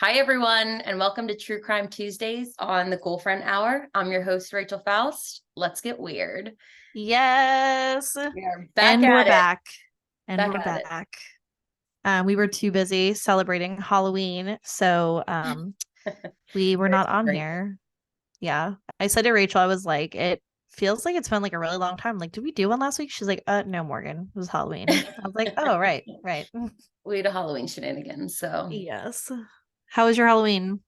Hi, everyone, and welcome to True Crime Tuesdays on the Girlfriend Hour. I'm your host, Rachel Faust. Let's get weird. Yes. We are back And we're at it. back. And Back we're at it. back. We were too busy celebrating Halloween, so we were Very not on celebration. here. Yeah. I said to Rachel, I was like, it feels like it's been like a really long time. Like, did we do one last week? She's like, no, Morgan. It was Halloween. I was like, oh, right, right. We had a Halloween shenanigans, so Yes. How was your Halloween?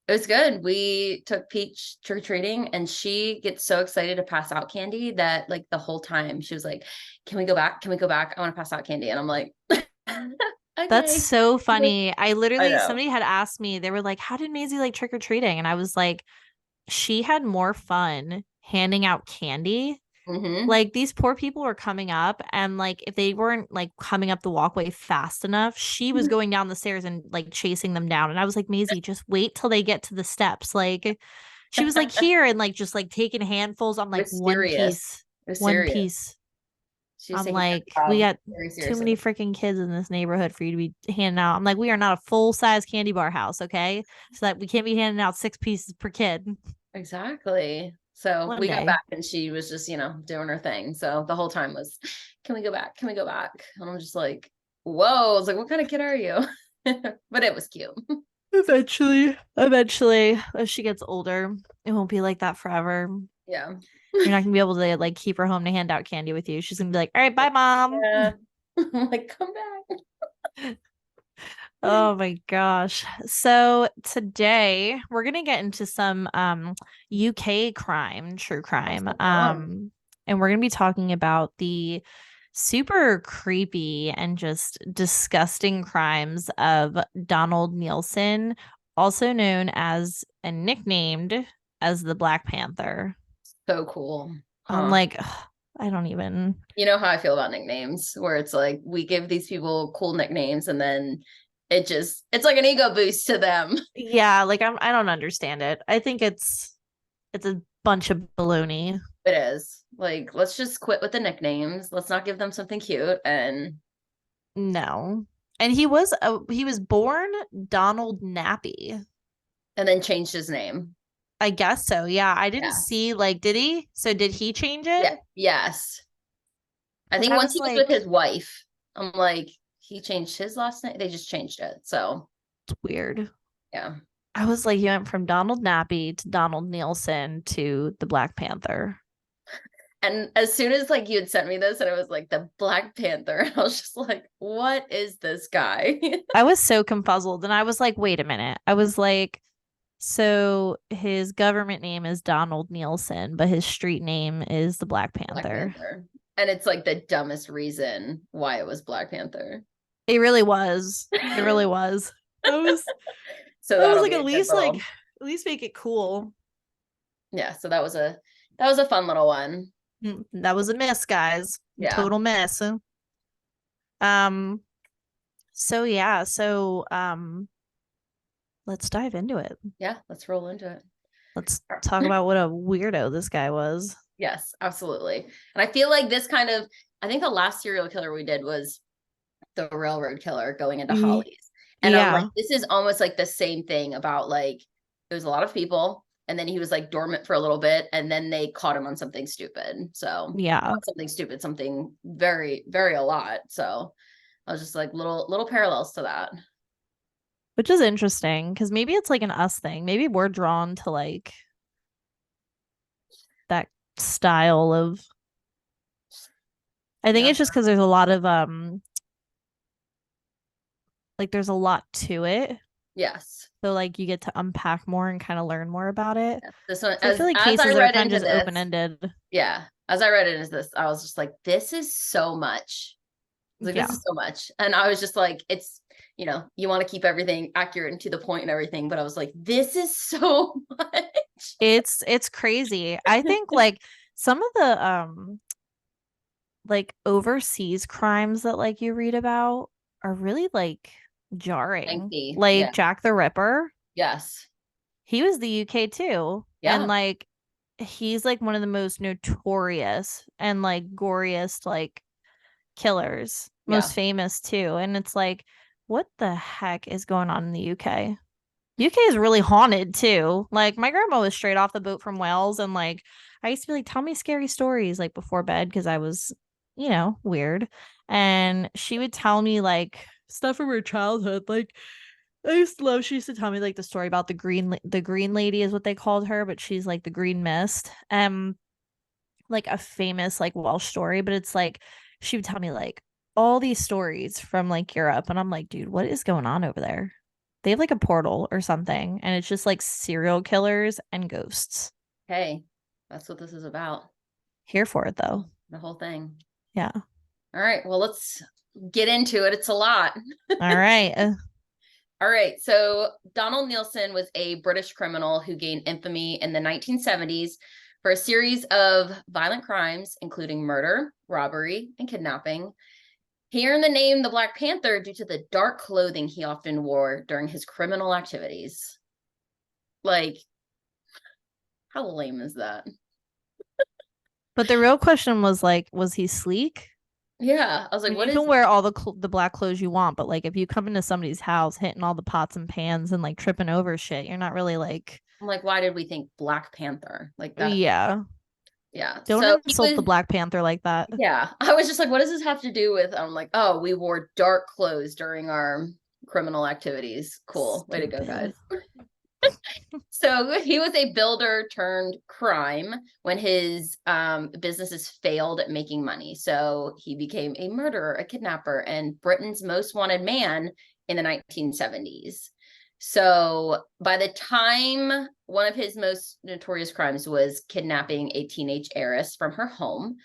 it was good. We took Peach trick-or-treating, and she gets so excited to pass out candy that like the whole time she was like, "Can we go back? Can we go back? I want to pass out candy." And I'm like, That's "Okay." so funny. I Somebody know. had asked me, they were like, how did Maisie like trick-or-treating? And I was like, she had more fun handing out candy. Hmm. Like these poor people were coming up, and like if they weren't like coming up the walkway fast enough, she was going down the stairs and like chasing them down. And I was like, Maisie, just wait till they get to the steps. Like she was like It here and like just like taking handfuls. I'm like, was one serious. piece, It was one serious. piece. She was I'm taking her like, we job got very too seriously. many freaking kids in this neighborhood for you to be handing out. I'm like, we are not a full size candy bar house, okay? So that we can't be handing out 6 pieces per kid. Exactly. So One we got day. back and she was just, doing her thing. So the whole time was, can we go back? Can we go back? And I'm just like, whoa. I was like, what kind of kid are you? But it was cute. Eventually, as she gets older, it won't be like that forever. Yeah. You're not gonna be able to like keep her home to hand out candy with you. She's gonna be like, "All right, bye, mom." Yeah. I'm like, come back. Oh my gosh. So today we're gonna get into some UK crime, true Oh, crime. so fun. And we're gonna be talking about the super creepy and just disgusting crimes of Donald Neilson, also known as and nicknamed as the Black Panther. So cool. I'm Huh. like, ugh, I don't even. You know how I feel about nicknames, where it's like we give these people cool nicknames and then it's like an ego boost to them. Yeah, like I don't understand it. I think it's a bunch of baloney. It is. Like, let's just quit with the nicknames. Let's not give them something cute No. And he was born Donald Nappey. and then changed his name. I guess so. Yeah, I didn't Yes. see like did he? So did he change it? Yeah. Yes. I Cuz think I once was he was with like his wife, I'm like, he changed his last name. They just changed it. So it's weird. yeah. I was like he went from Donald Nappey to Donald Nielsen to the Black Panther. And as soon as like you had sent me this and it was like the Black Panther, I was just like, what is this guy? I was so confuzzled and I was like, wait a minute. I was like, so his government name is Donald Nielsen, but his street name is the Black Black Panther. Panther. And it's like the dumbest reason why it was Black Panther. It really was. It really was. I was So I was that'll like be a good little, at least make it cool. yeah. So that was a fun little one. That was a miss, guys. Yeah. Total miss. Um so yeah, let's dive into it. Yeah. Let's roll into it. Let's talk about what a weirdo this guy was. Yes, absolutely. And I feel like I think the last serial killer we did was the railroad killer going into Ye- Hollies. And I'm like, Yeah. this is almost like the same thing about like, there was a lot of people, and then he was like dormant for a little bit, and then they caught him on something stupid. So, Yeah. not something stupid, something very, very a lot. So, I was just like, little parallels to that. Which is interesting because maybe it's like an us thing. Maybe we're drawn to like that style of I think Yeah. it's just because there's a lot of like there's a lot to it. Yes. So like you get to unpack more and kind of learn more about it. Yeah. This one, So I feel like as I cases are read kind of into just open this, ended. yeah, as I read it as this, I was just like, this is so much. I was like, this Yeah. is so much. And I was just like, you want to keep everything accurate and to the point and everything. But I was like, this is so much. It's crazy. I think like some of the like overseas crimes that like you read about are really like jarring. Lengthy. Yeah. Like Jack the Ripper, Yes. he was the UK too. And Yeah. like he's like one of the most notorious and like goriest like killers, Yeah. most famous too. And it's like, what the heck is going on in the UK? UK is really haunted too. Like my grandma was straight off the boat from Wales, and like I used to be like, tell me scary stories like before bed because I was, weird. And she would tell me like stuff from her childhood. Like I used to love, she used to tell me like the story about the green lady is what they called her, but she's like the green mist. Like a famous like Welsh story, but it's like she would tell me like all these stories from like Europe, and I'm like, dude, what is going on over there? They have like a portal or something, and it's just like serial killers and ghosts. Hey, that's what this is about. Here for it though. The whole thing. Yeah. All right. Well, let's get into it. It's a lot. All right. All right. So Donald Neilson was a British criminal who gained infamy in the 1970s for a series of violent crimes, including murder, robbery, and kidnapping. He earned the name the Black Panther due to the dark clothing he often wore during his criminal activities. Like, how lame is that? But the real question was like, was he sleek? Yeah, I was I like, mean, what you is? can wear all the black clothes you want, but like if you come into somebody's house hitting all the pots and pans and like tripping over shit, you're not really like, I'm like, why did we think Black Panther like that? yeah. Yeah. Don't So he insult the was. Black Panther like that. Yeah, I was just like, what does this have to do with? I'm like, oh, we wore dark clothes during our criminal activities. Cool, way to go, guys. Stupid. So he was a builder turned crime when his businesses failed at making money. So he became a murderer, a kidnapper, and Britain's most wanted man in the 1970s. So by the time one of his most notorious crimes was kidnapping a teenage heiress from her home,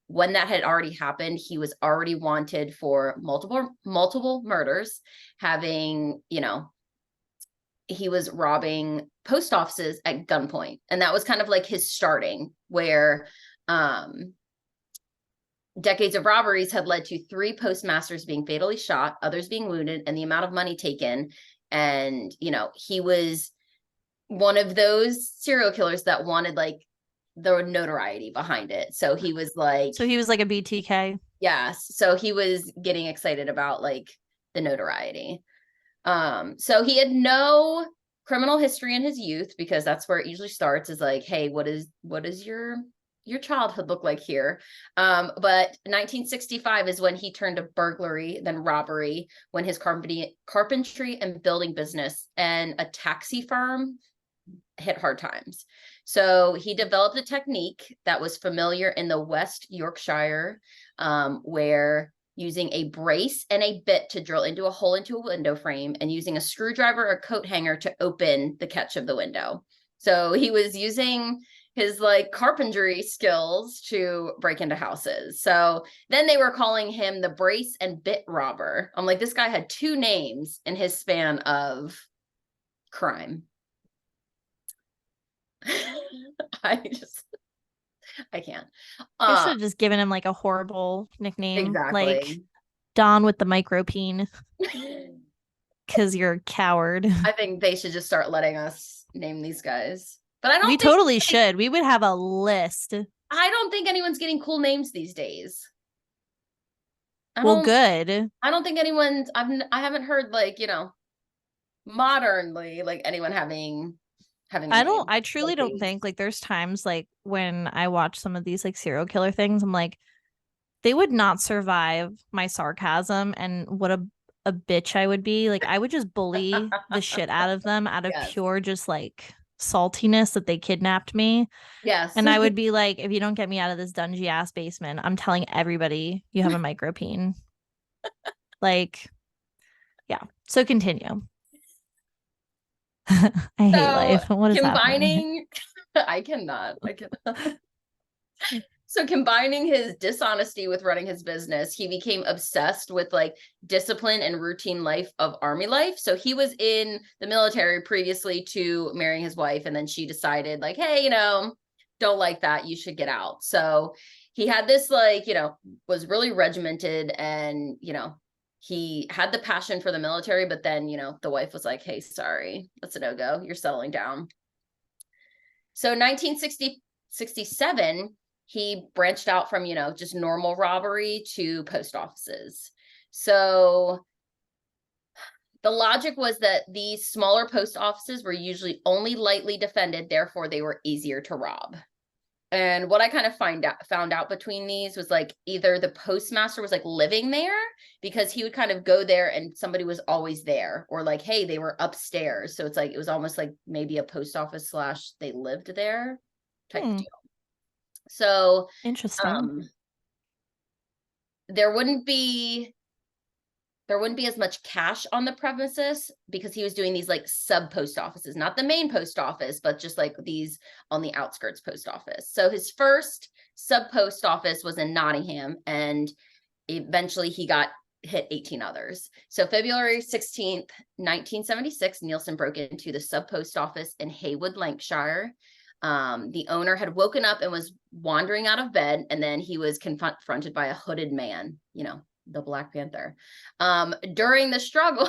when that had already happened, he was already wanted for multiple murders, having, he was robbing post offices at gunpoint. And that was kind of like his starting, where decades of robberies had led to 3 postmasters being fatally shot, others being wounded, and the amount of money taken. And, he was one of those serial killers that wanted like the notoriety behind it. So he was like, So he was like a BTK. yes. So he was getting excited about like the notoriety. So he had no criminal history in his youth, because that's where it usually starts, is like, hey, what is your childhood look like here? But 1965 is when he turned to burglary, then robbery, when his carpentry and building business and a taxi firm hit hard times. So he developed a technique that was familiar in the West Yorkshire, where using a brace and a bit to drill into a hole into a window frame, and using a screwdriver or coat hanger to open the catch of the window. So he was using his like carpentry skills to break into houses. So then they were calling him the brace and bit robber. I'm like, this guy had 2 names in his span of crime. I can't. They should have just given him like a horrible nickname, like Exactly. Don with the micropene, because you're a coward. I think they should just start letting us name these guys. But We totally should. We would have a list. I don't think anyone's getting cool names these days. Well, good. I don't think I haven't heard like, modernly like anyone having I truly don't think like there's times like when I watch some of these like serial killer things, I'm like, they would not survive my sarcasm and what a bitch I would be. Like I would just bully the shit out of them out of Yes. pure just like saltiness that they kidnapped me. Yes. And I would be like, if you don't get me out of this dungy ass basement, I'm telling everybody you have a micropene. Like, yeah. So continue. I hate life. What is happening? Combining I cannot. So combining his dishonesty with running his business, he became obsessed with like discipline and routine life of army life. So he was in the military previously to marrying his wife, and then she decided like, hey, don't like that, you should get out. So he had this like, was really regimented, and he had the passion for the military, but then the wife was like, hey, sorry, that's a no-go, you're settling down. So 1967, he branched out from, just normal robbery to post offices. So The logic was that these smaller post offices were usually only lightly defended, therefore they were easier to rob. And what I kind of found out between these was like either the postmaster was like living there because he would kind of go there and somebody was always there, or like, hey, they were upstairs. So it's like, it was almost like maybe a post office / they lived there type deal. So Interesting. there wouldn't be as much cash on the premises because he was doing these like sub post offices, not the main post office, but just like these on the outskirts post office. So his first sub post office was in Nottingham, and eventually he got hit 18 others. So February 16th, 1976, Neilson broke into the sub post office in Heywood, Lancashire. The owner had woken up and was wandering out of bed, and then he was confronted by a hooded man, the Black Panther. During the struggle,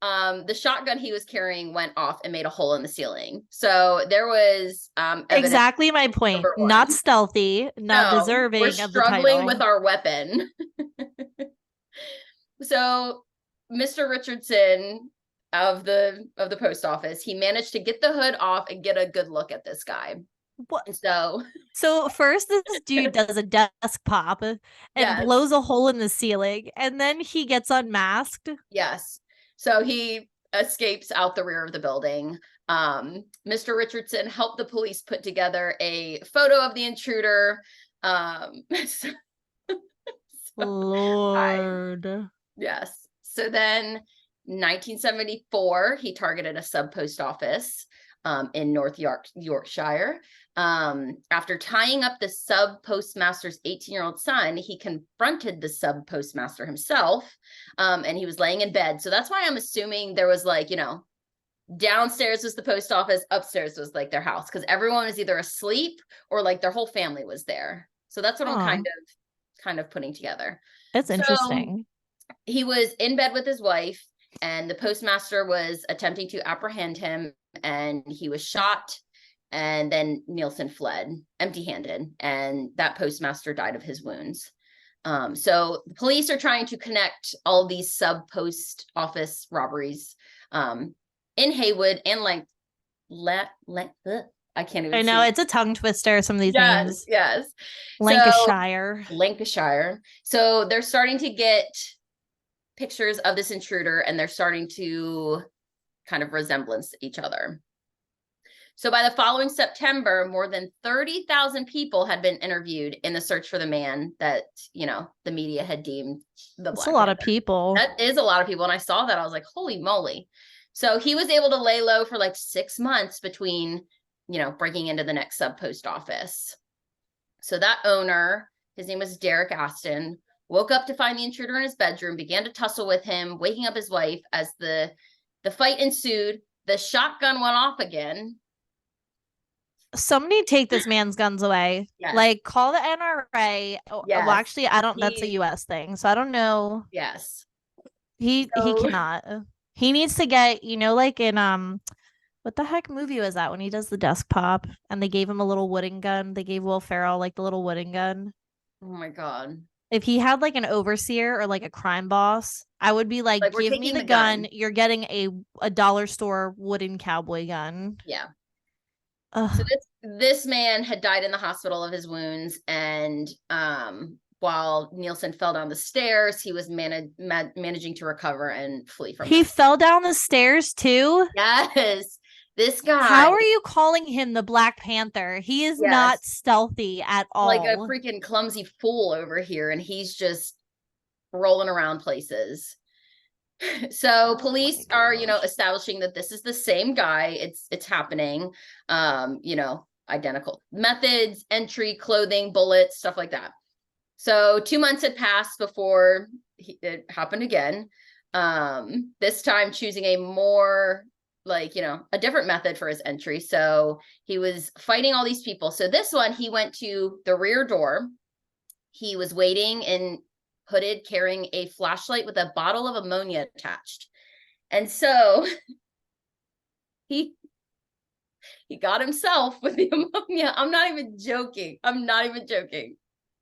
the shotgun he was carrying went off and made a hole in the ceiling. So there was Exactly my point. Not stealthy, not deserving we're of the struggling title. with our weapon. So Mr. Richardson of the post office, he managed to get the hood off and get a good look at this guy. What? So first this dude does a desk pop and blows a hole in the ceiling, and then he gets unmasked. Yes. So he escapes out the rear of the building. Mr. Richardson helped the police put together a photo of the intruder. Lord. Yes. So then 1974, he targeted a sub post office in North Yorkshire. After tying up the sub postmaster's 18-year-old son, he confronted the sub postmaster himself, and he was laying in bed. So that's why I'm assuming there was like, downstairs was the post office, upstairs was like their house, because everyone was either asleep or like their whole family was there. So that's what I'm kind of putting together. It's interesting. He was in bed with his wife, and the postmaster was attempting to apprehend him, and he was shot. And then Neilson fled empty-handed, and that postmaster died of his wounds. So the police are trying to connect all these sub-post office robberies in Heywood and I can't even. I know it's a tongue twister. Some of these names. Yes. Lancashire. So they're starting to get pictures of this intruder, and they're starting to kind of resemblance each other. So by the following September, more than 30,000 people had been interviewed in the search for the man that, the media had deemed the Black Panther. That's a lot of people. That is a lot of people. And I saw that. I was like, holy moly. So he was able to lay low for like 6 months between, breaking into the next sub post office. So that owner, his name was Derek Aston, woke up to find the intruder in his bedroom, began to tussle with him, waking up his wife. As the fight ensued, the shotgun went off again. Somebody take this man's guns away. Yes. Like, call the NRA. Yes. Well, actually, I don't. That's a U.S. thing, so I don't know. Yes. He cannot. He needs to get, like in what the heck movie was that when he does the desk pop and they gave him a little wooden gun? They gave Will Ferrell like the little wooden gun. Oh my God. If he had like an overseer or like a crime boss, I would be like give me the gun. You're getting a dollar store wooden cowboy gun. Yeah. So this man had died in the hospital of his wounds, and while Neilson fell down the stairs, he was managing to recover and flee from. He fell down the stairs too? Yes. This guy. How are you calling him the Black Panther? He is not stealthy at all. Like a freaking clumsy fool over here, and he's just rolling around places. So police are, establishing that this is the same guy. It's happening. Identical methods, entry, clothing, bullets, stuff like that. So 2 months had passed before it happened again. This time choosing a more a different method for his entry. So he was fighting all these people. So this one, he went to the rear door. He was waiting in hooded, carrying a flashlight with a bottle of ammonia attached. And so he got himself with the ammonia. I'm not even joking.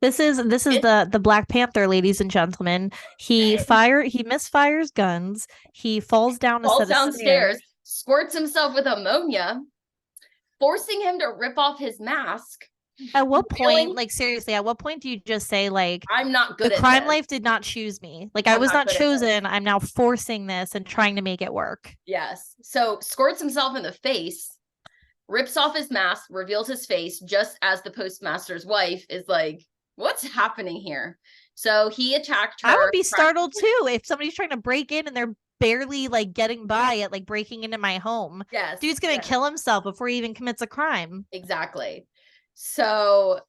This is the Black Panther, ladies and gentlemen. He misfires guns. He falls down a Falls set of downstairs, stairs. squirts himself with ammonia, forcing him to rip off his mask. At what point, Feeling, like seriously, at what point do you just say like I'm not the good at crime this. life did not choose me? Like I I'm was not not good at this. chosen. I'm now forcing this and trying to make it work. Yes. So squirts himself in the face, rips off his mask, reveals his face, just as the postmaster's wife is like, what's happening here? So he attacked I would her. be startled too if somebody's trying to break in and they're barely like getting by at like breaking into my home. Yes. Dude's gonna Yes. kill himself before he even commits a crime. Exactly. So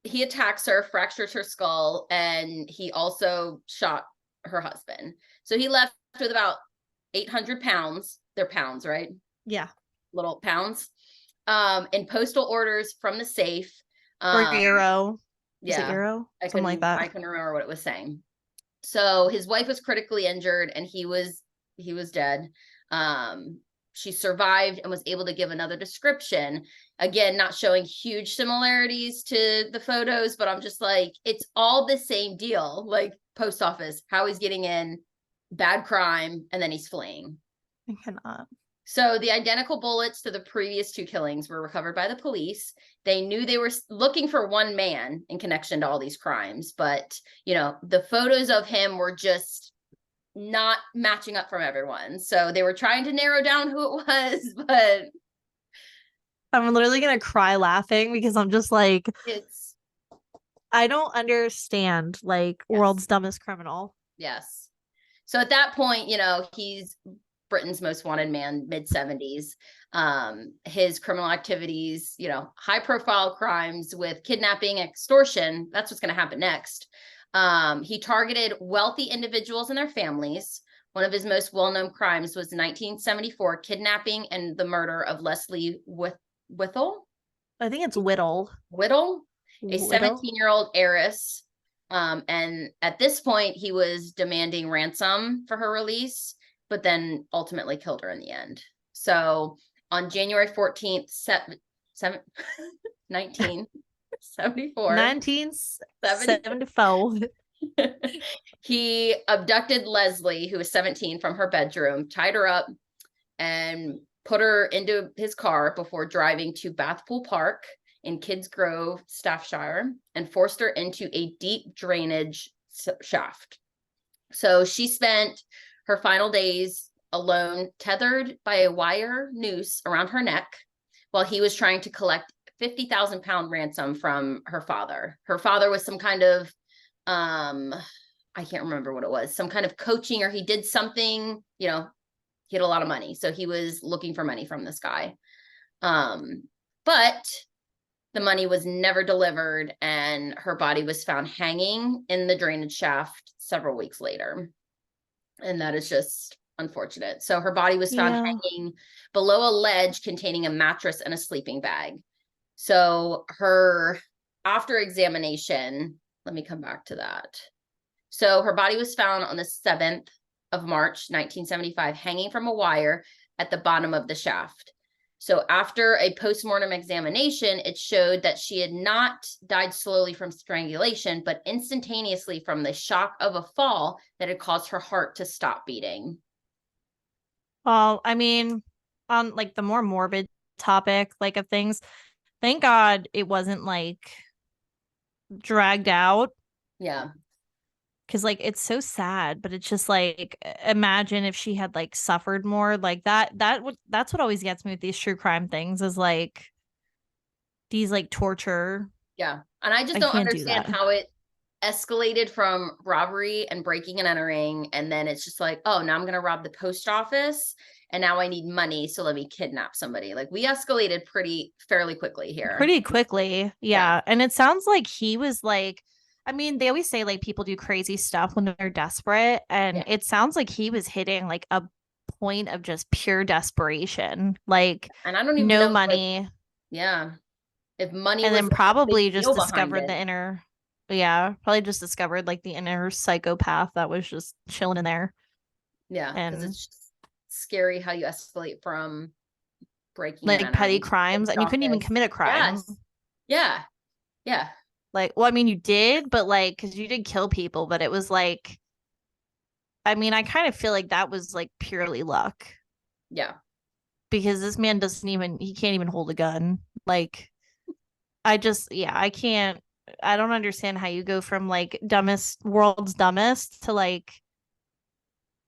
he attacks her, fractures her skull, and he also shot her husband. So he left with about 800 pounds. They're pounds, right? Yeah. Little pounds. In postal orders from the safe. Or Euro. Is it Yeah. Euro? Something like that. I couldn't remember what it was saying. So his wife was critically injured and he was dead. She survived and was able to give another description. Again, not showing huge similarities to the photos, but I'm just like, it's all the same deal. Like post office, how he's getting in, bad crime, and then he's fleeing. I cannot. So the identical bullets to the previous two killings were recovered by the police. They knew they were looking for one man in connection to all these crimes, but you know, the photos of him were just not matching up from everyone. So they were trying to narrow down who it was, but I'm literally gonna cry laughing because I'm just like, it's I don't understand like yes. world's dumbest criminal. Yes. So at that point, you know, he's Britain's most wanted man, mid-70s. His criminal activities, you know, high profile crimes with kidnapping, extortion, that's what's going to happen next. He targeted wealthy individuals and their families. One of his most well-known crimes was 1974 kidnapping and the murder of Lesley Whittle. I think it's Whittle. Whittle, a Whittle? 17-year-old heiress. And at this point, he was demanding ransom for her release, but then ultimately killed her in the end. So on January 14th, 1974, 1974. he abducted Lesley, who was 17, from her bedroom, tied her up, and put her into his car before driving to Bathpool Park in Kids Grove, Staffordshire, and forced her into a deep drainage shaft. So she spent her final days alone, tethered by a wire noose around her neck, while he was trying to collect 50,000 pound ransom from her father. Her father was some kind of, I can't remember what it was, some kind of coaching, or he did something, you know, he had a lot of money. So he was looking for money from this guy. But the money was never delivered, and her body was found hanging in the drainage shaft several weeks later. And that is just unfortunate. So her body was found hanging below a ledge containing a mattress and a sleeping bag. So her, after examination, let me come back to that. So her body was found on the 7th of March, 1975, hanging from a wire at the bottom of the shaft. So after a postmortem examination, it showed that she had not died slowly from strangulation, but instantaneously from the shock of a fall that had caused her heart to stop beating. Well, I mean, on like the more morbid topic, like of things, thank God it wasn't like dragged out. Yeah. Because like it's so sad, but it's just like imagine if she had like suffered more like that's what always gets me with these true crime things is like these like torture. Yeah. And I just I don't can't do understand that. how it escalated from robbery and breaking and entering. And then it's just like, oh, now I'm going to rob the post office. And now I need money. So let me kidnap somebody. Like we escalated fairly quickly here. Pretty quickly. Yeah. And it sounds like he was like, I mean, they always say like people do crazy stuff when they're desperate. And it sounds like he was hitting like a point of just pure desperation. Like, and I don't even know know money. Like, yeah. If money and was then probably just discovered it. the inner, probably just discovered like the inner psychopath that was just chilling in there. Yeah. Because it's just scary how you escalate from breaking like petty crimes and you couldn't even commit a crime. Yes. Yeah. Like, well, I mean, you did, but like, because you did kill people, but it was like, I mean, I kind of feel like that was like purely luck Yeah. because this man he can't even hold a gun. Like, yeah, I don't understand how you go from like world's dumbest to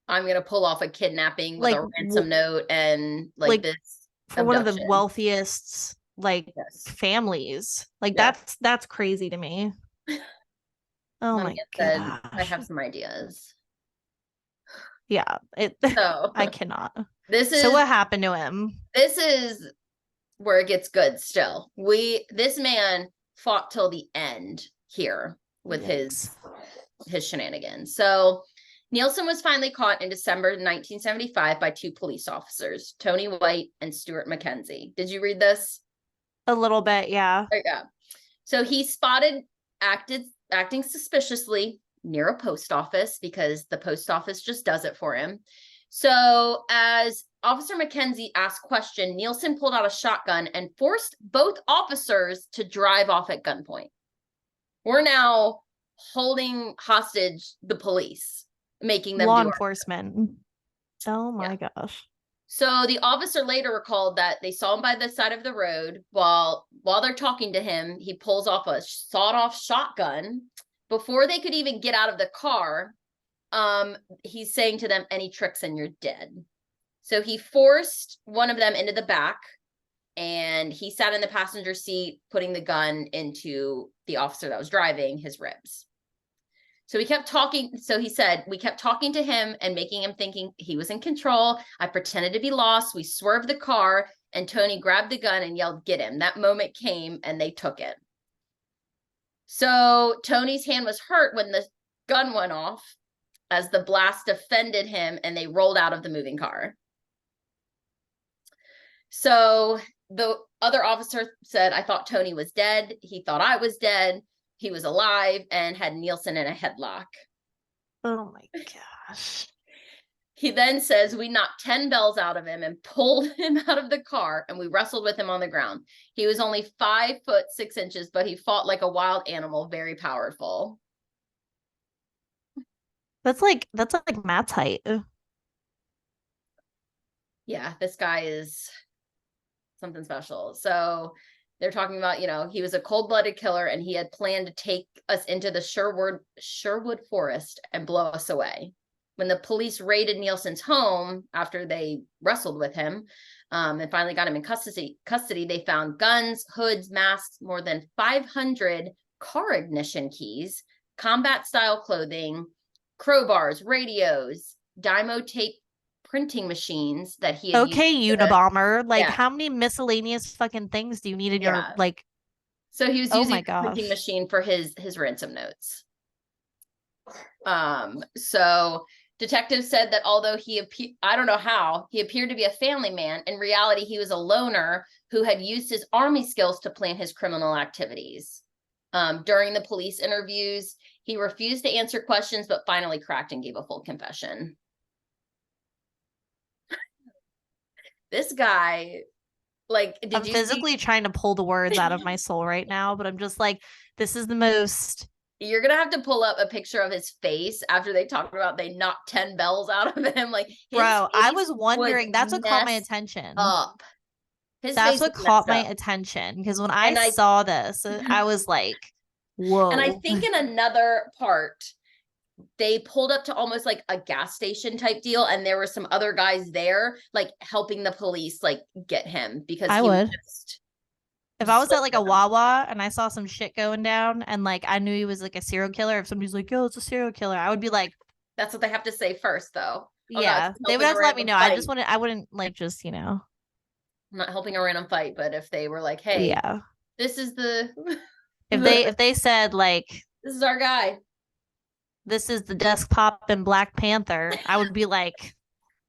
I'm gonna pull off a kidnapping with like, a ransom note and like like this for one of the abduction. wealthiest like Yes. families. Like Yeah. that's crazy to me. Oh Mommy my said I gosh. have some ideas. Yeah, So I cannot. this So is what happened to him? this is where it gets good still. This man fought till the end here with Yikes. his shenanigans. So Neilson was finally caught in December 1975 by two police officers, Tony White and Stuart McKenzie. Did you read this? A little bit, yeah. Yeah. So he spotted acting suspiciously near a post office because the post office just does it for him. So as Officer McKenzie asked question, Neilson pulled out a shotgun and forced both officers to drive off at gunpoint. We're now holding hostage the police, making them Law do our enforcement. Oh yeah. my gosh. So the officer later recalled that they saw him by the side of the road while they're talking to him. He pulls off a sawed-off shotgun. Before they could even get out of the car, he's saying to them, "Any tricks and you're dead." So he forced one of them into the back, and he sat in the passenger seat, putting the gun into the officer that was driving his ribs. So we kept talking. So he said, we kept talking to him and making him thinking he was in control. I pretended to be lost. We swerved the car and Tony grabbed the gun and yelled, "Get him." That moment came and they took it. So Tony's hand was hurt when the gun went off as the blast offended him and they rolled out of the moving car. So the other officer said, "I thought Tony was dead. He thought I was dead. He was alive and had Neilson in a headlock." Oh my gosh. He then says, "We knocked 10 bells out of him and pulled him out of the car and we wrestled with him on the ground. He was only 5'6", but he fought like a wild animal, very powerful." That's like Matt's height. Yeah, this guy is something special. So they're talking about, he was a cold-blooded killer and he had planned to take us into the Sherwood Forest and blow us away. When the police raided Neilson's home after they wrestled with him and finally got him in custody, they found guns, hoods, masks, more than 500 car ignition keys, combat-style clothing, crowbars, radios, Dymo tape printing machines that he had Okay, used. Unabomber. Like, Yeah. how many miscellaneous fucking things do you need in your Yeah. like? So he was Oh using my the printing gosh. machine for his ransom notes. So detectives said that although I don't know how, he appeared to be a family man, in reality, he was a loner who had used his army skills to plan his criminal activities. During the police interviews, he refused to answer questions, but finally cracked and gave a full confession. This guy, like, I'm did you see? physically trying to pull the words out of my soul right now, but I'm just like, this is the most. You're gonna have to pull up a picture of his face after they talked about they knocked 10 bells out of him. Like his Bro, I face was was wondering. That's what caught my messed attention. up. His That's face what was caught messed my up. attention because when I And I saw this, I was like, and I whoa. think in another part, they pulled up to almost like a gas station type deal, and there were some other guys there, like helping the police like get him because I he was would. If I just was so at like a Wawa and I saw some shit going down and like I knew he was like a serial killer, if somebody's like, yo, it's a serial killer, I would be like, that's what they have to say first, though. I'm not yeah, they would helping a have to let me random know. fight. I wouldn't like I'm not helping a random fight, but if they were like, "Hey, yeah. this is the If they said like, this is our guy," this is the desk pop in Black Panther, I would be like,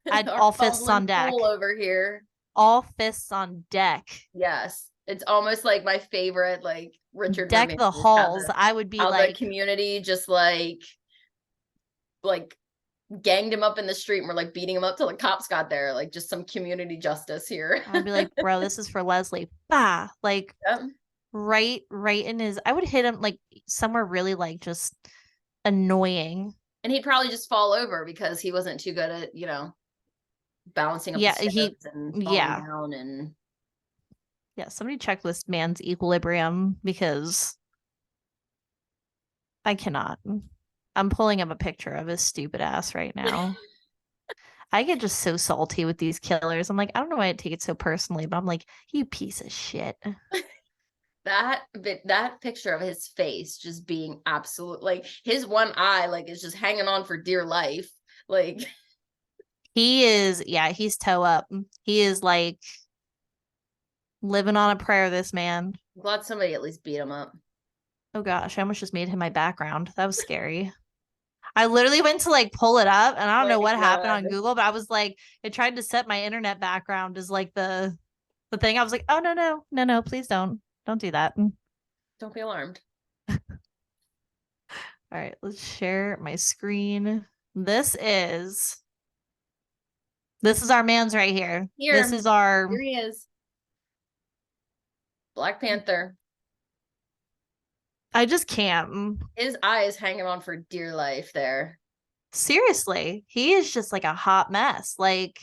I'd our all fists on bumbling deck. fool over here. All fists on deck. Yes, it's almost like my favorite, like Richard Deck Ramirez, the halls. I would be how the like, community just like ganged him up in the street and were like beating him up till the cops got there. Like just some community justice here. I'd be like, bro, this is for Lesley. Bah. Like, Yep. right in his, I would hit him like somewhere really like just annoying. And he'd probably just fall over because he wasn't too good at, balancing up the Yeah, stairs and falling yeah. down. And Yeah, somebody check this man's equilibrium because I cannot. I'm pulling up a picture of his stupid ass right now. I get just so salty with these killers. I'm like, I don't know why I take it so personally, but I'm like, you piece of shit. that picture of his face just being absolute, like his one eye like is just hanging on for dear life. Like He is, yeah, he's toe up. He is like living on a prayer, this man. I'm glad somebody at least beat him up. Oh gosh, I almost just made him my background. That was scary. I literally went to like pull it up and I Oh don't my know what happened on God. Google, but I was like, it tried to set my internet background as like the thing. I was like, oh no, please don't. Don't do that. All Don't be alarmed. right, let's share my screen. This is our man's right here. This Here, is our here he is. Black Panther. I just can't. His eye is hanging on for dear life there. Seriously, he is just like a hot mess. Like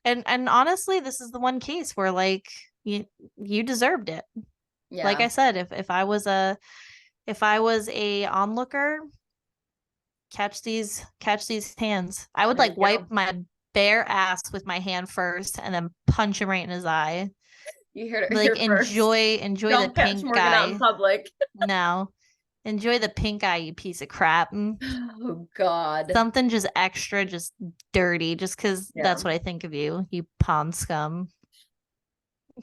and honestly, this is the one case where like you deserved it. Like Yeah. I said, if I was a onlooker, catch these hands. I would There like you go. wipe my bare ass with my hand first and then punch him right in his eye. You heard it Like here first. enjoy the Don't catch pink Morgan out in eye. public. No. Enjoy the pink eye, you piece of crap. Oh God. Something just extra, just dirty, just because Yeah. that's what I think of you, you pond scum.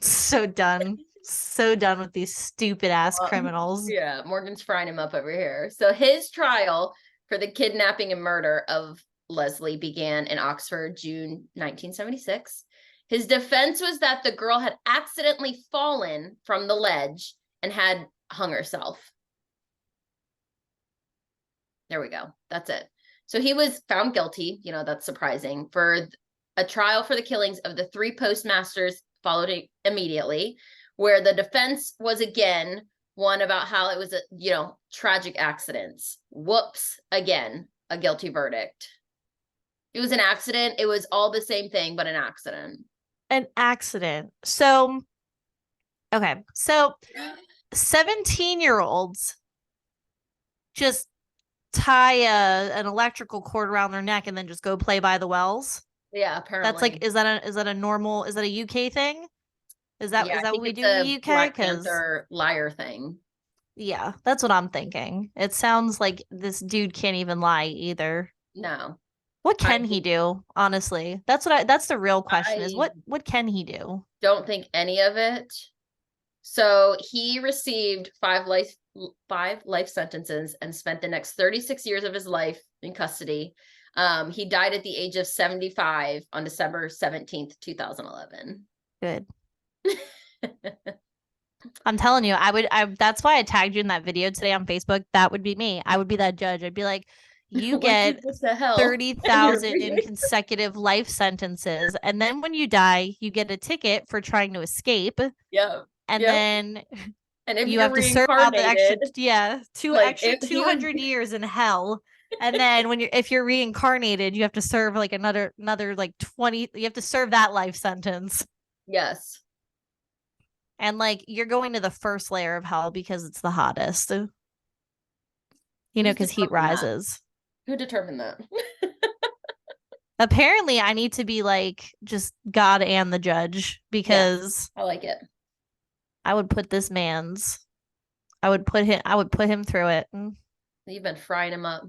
So done. So done with these stupid ass criminals. Yeah, Morgan's frying him up over here. So his trial for the kidnapping and murder of Lesley began in Oxford, June 1976. His defense was that the girl had accidentally fallen from the ledge and had hung herself. There we go. That's it. So he was found guilty, that's surprising, for a trial for the killings of the three postmasters followed immediately, where the defense was again one about how it was tragic accidents. Whoops, again, a guilty verdict. It was an accident. It was all the same thing, but an accident. An accident. So, okay. So 17-year-olds just tie an electrical cord around their neck and then just go play by the wells. Yeah, That's apparently. like, is that a normal, is that a UK thing? Is that Yeah, is I that what think we it's do in the a UK? Black Because Panther liar thing. yeah, that's what I'm thinking. It sounds like this dude can't even lie either. No, What I can he do? Honestly, that's the real question is I what can he do? don't think any of it. So he received five life sentences and spent the next 36 years of his life in custody. He died at the age of 75 on December 17th, 2011. Good. I'm telling you, that's why I tagged you in that video today on Facebook. That would be me. I would be that judge. I'd be like, you What get the hell? And you're 30,000 in consecutive life sentences. And then when you die, you get a ticket for trying to escape. Yep. And Yep. then And if you you're have to serve out the extra, reincarnated, yeah, like if he was 200 years in hell. And then if you're reincarnated, you have to serve like another like 20, you have to serve that life sentence. yes. And like you're going to the first layer of hell because it's the hottest. Because heat rises. Who determined that? Apparently, I need to be like just God and the judge because I like it. I would put I would put him through it. You've been frying him up.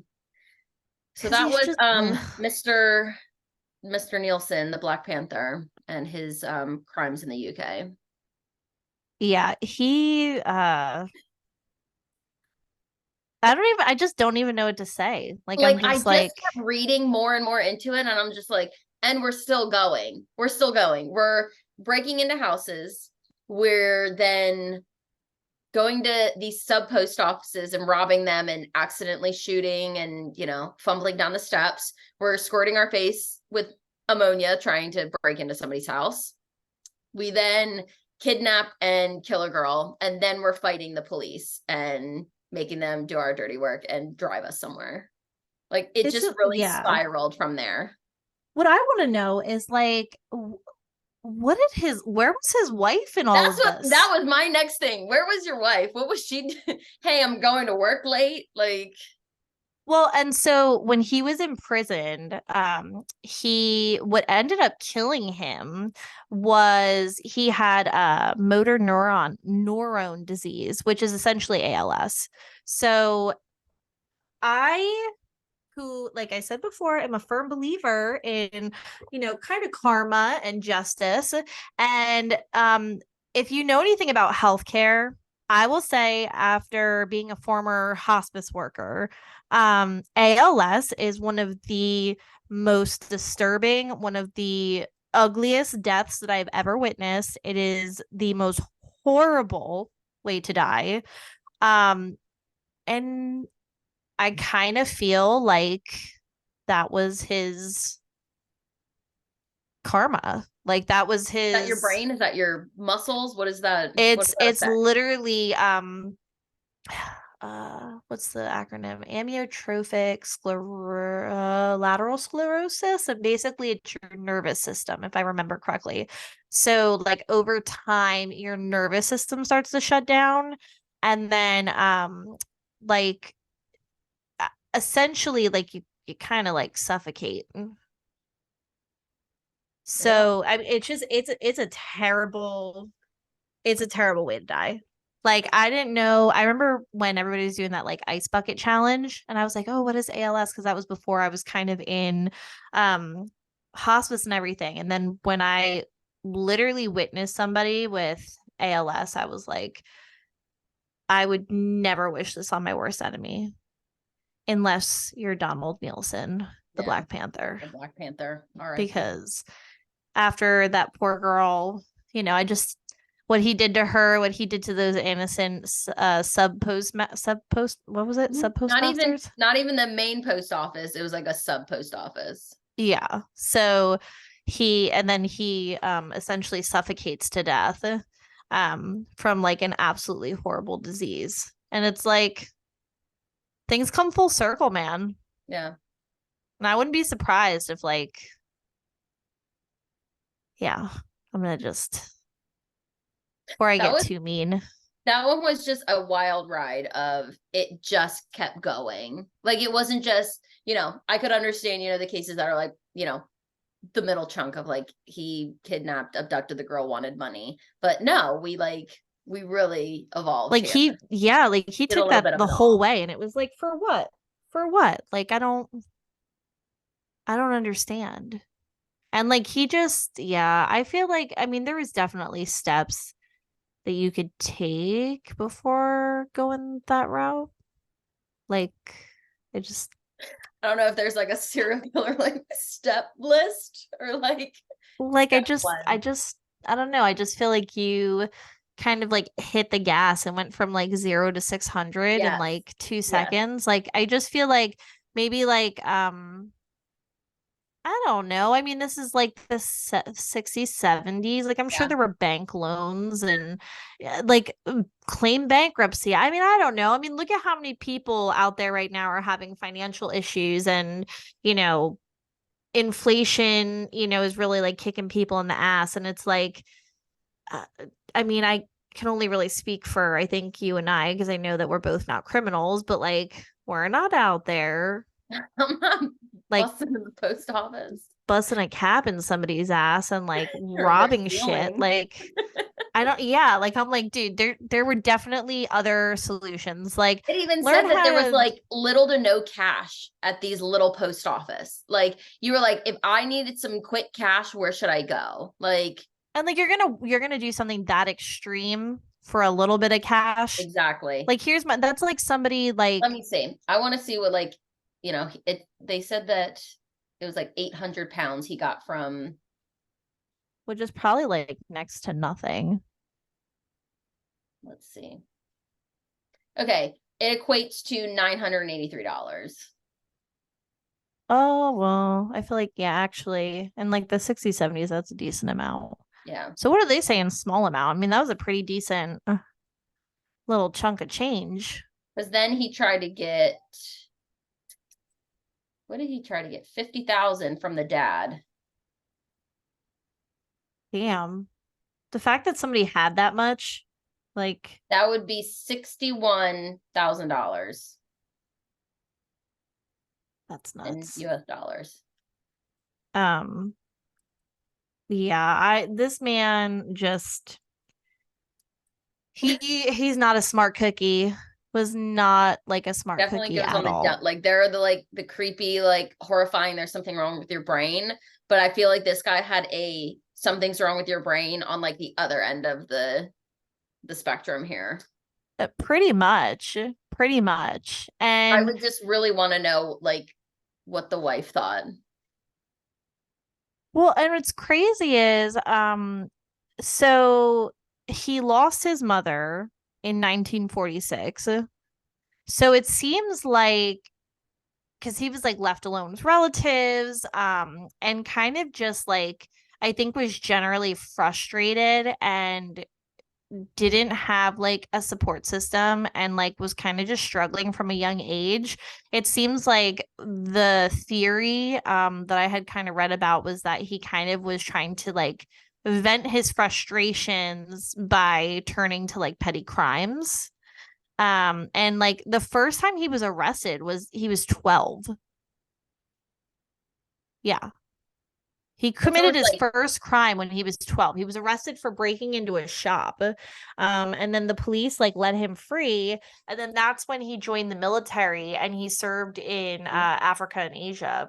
So 'Cause that he's was just Mr. Neilson, the Black Panther, and his crimes in the UK. yeah, I just don't even know what to say. Like I'm I just just like kept reading more and more into it, and I'm just like, and we're still going. We're still going. We're breaking into houses. We're then going to these sub post offices and robbing them and accidentally shooting and, fumbling down the steps. We're squirting our face with ammonia trying to break into somebody's house. We then kidnap and kill a girl, and then we're fighting the police and making them do our dirty work and drive us somewhere. Like it just really spiraled from there. What I want to know is like, where was his wife in all of this? That was my next thing. Where was your wife? What was she doing? Hey, I'm going to work late. Like, well, and so when he was imprisoned, what ended up killing him was he had motor neuron disease, which is essentially ALS. So I, who, like I said before, am a firm believer in, kind of karma and justice. And if you know anything about healthcare, I will say, after being a former hospice worker, ALS is one of the most disturbing, one of the ugliest deaths that I've ever witnessed. It is the most horrible way to die. And I kind of feel like that was his karma. Like that was his. Is that your brain? Is that your muscles? What is that? It's literally what's the acronym? Amyotrophic lateral sclerosis, and basically it's your nervous system, if I remember correctly. So like over time your nervous system starts to shut down, and then like essentially like you kind of like suffocate. So I mean, it's a terrible way to die. Like I didn't know. I remember when everybody was doing that like ice bucket challenge, and I was like, "Oh, what is ALS?" Because that was before I was kind of in hospice and everything. And then when I literally witnessed somebody with ALS, I was like, I would never wish this on my worst enemy, unless you're Donald Nailson, the Black Panther. The Black Panther. All right. Because after that poor girl, what he did to her, what he did to those innocent sub post what was it? Sub postmasters? Not even the main post office. It was like a sub post office. Yeah. So he essentially suffocates to death from like an absolutely horrible disease. And it's like things come full circle, man. Yeah. And I wouldn't be surprised if I'm gonna just, before I get too mean. That one was just a wild ride of it just kept going. Like it wasn't just, I could understand, the cases that are like, the middle chunk of like he kidnapped, abducted the girl, wanted money. But no, we really evolved. Like he took that the whole way, and it was like, for what? For what? Like I don't understand. And like he just, I feel like, I mean, there was definitely steps that you could take before going that route. Like it just, I don't know if there's like a serial killer like step list or like I don't know. I just feel like you kind of like hit the gas and went from like 0 to 600 in like 2 seconds. Like I just feel like maybe like I don't know. I mean, this is like the 60s, 70s. Like, I'm sure there were bank loans and like claim bankruptcy. I mean, I don't know. I mean, look at how many people out there right now are having financial issues, and, inflation, is really like kicking people in the ass. And it's like, I mean, I can only really speak for, I think, you and I, because I know that we're both not criminals, but like, we're not out there. I'm not like busting in the post office, busting a cap in somebody's ass and like robbing shit. Like I don't, like I'm like, dude, there were definitely other solutions. Like it even said that there was like little to no cash at these little post office. Like you were like, if I needed some quick cash, where should I go? Like, and like you're gonna do something that extreme for a little bit of cash. Exactly. Like that's like somebody like, let me see. I want to see what like, they said that it was like 800 pounds he got from, which is probably like next to nothing. Let's see. Okay, it equates to $983. Oh, well, I feel like, actually, in like the 60s, 70s, that's a decent amount. Yeah. So what are they saying? Small amount. I mean, that was a pretty decent little chunk of change. Because then he tried to get, what did he try to get? 50,000 from the dad. Damn. The fact that somebody had that much, like, that would be $61,000 that's in nuts. US dollars. Yeah, this man just he's not a smart cookie. Was not like a smart Definitely cookie goes at on the all. like there are the creepy, like horrifying, there's something wrong with your brain. But I feel like this guy had a something's wrong with your brain on like the other end of the spectrum here. Pretty much. Pretty much. I And would just really want to know like what the wife thought. well, and what's crazy is so he lost his mother in 1946. So it seems like because he was like left alone with relatives, and kind of just like I think was generally frustrated and didn't have like a support system and like was kind of just struggling from a young age. It seems like the theory that I had kind of read about was that he kind of was trying to like vent his frustrations by turning to like petty crimes. And like the first time he was arrested was he was 12. Yeah. He That's committed always his like, first crime when he was 12. He was arrested for breaking into a shop. And then the police like let him free. And then that's when he joined the military and he served in Africa and Asia.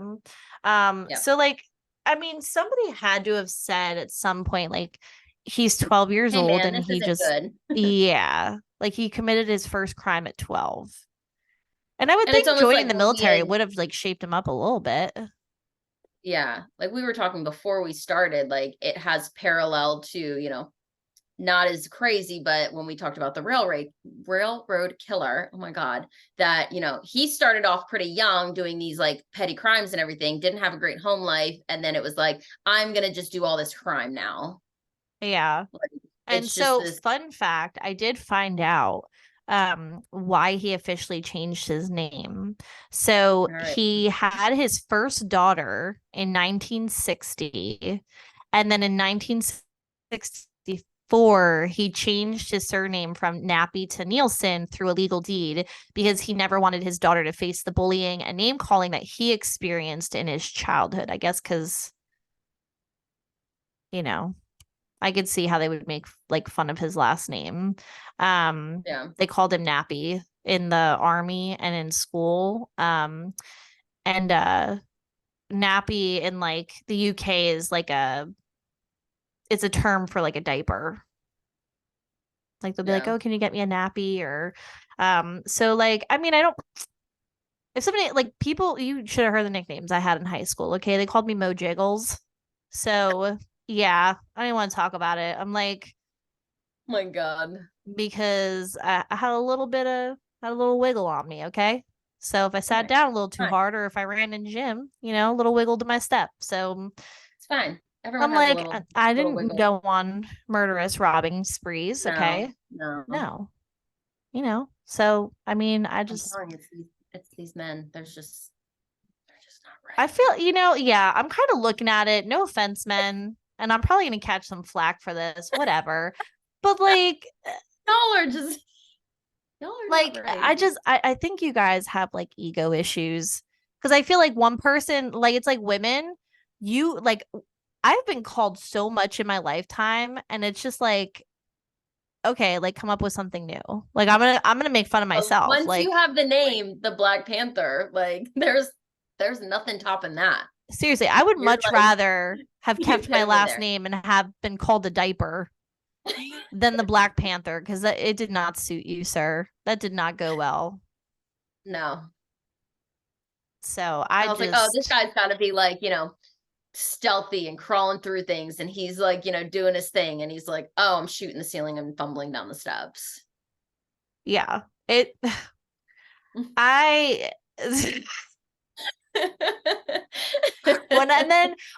yeah. So like, I mean, somebody had to have said at some point, like, he's 12 years Hey old man, and this he isn't just, good. yeah, like he committed his first crime at 12. And I would And it's think almost joining like the what we military had, would have like shaped him up a little bit. yeah, like we were talking before we started, like it has parallel to, not as crazy, but when we talked about the railroad killer, oh my God, that, he started off pretty young doing these like petty crimes and everything, didn't have a great home life. And then it was like, I'm going to just do all this crime now. Yeah. Like, And it's just so, this. fun fact, I did find out why he officially changed his name. So All right. he had his first daughter in 1960, and then in 1964, he changed his surname from Nappey to Neilson through a legal deed because he never wanted his daughter to face the bullying and name calling that he experienced in his childhood. I guess because, you know, I could see how they would make like fun of his last name. Yeah. They called him Nappy in the army and in school. And Nappy in like the UK is like it's a term for like a diaper. Like they'll be like, Yeah. "Oh, can you get me a nappy?" Or so like I mean, I don't if somebody like people you should have heard the nicknames I had in high school, okay? They called me Mo Jiggles. So, yeah, I didn't want to talk about it. I'm like Oh my God. because I had a little wiggle on me, okay? So if I All sat right. down a little too Fine. hard or if I ran in gym, a little wiggle to my step. So It's fine. Everyone I'm has a like, little, I little didn't wiggle. go on murderous robbing sprees, No, okay? no. No, So I mean, I'm telling you, it's these men. They're just not I right. feel, yeah, I'm kind of looking at it. No offense, men, and I'm probably gonna catch some flack for this, whatever. But Y'all are just, y'all are not right. I think you guys have like ego issues because I feel like one person, like it's like women, you like I've been called so much in my lifetime, and it's just like, okay, like come up with something new. Like I'm gonna make fun of Well, myself. once you Like have the name, the Black Panther, like there's nothing topping that. seriously, I would You're much like rather have the kept my epitome last there. name and have been called a diaper than the Black Panther because it did not suit you, sir. That did not go well. No. So I I was like, oh, this just, guy's gotta be like, stealthy and crawling through things. And he's like, doing his thing. And he's like, oh, I'm shooting the ceiling and fumbling down the steps. yeah, it, I,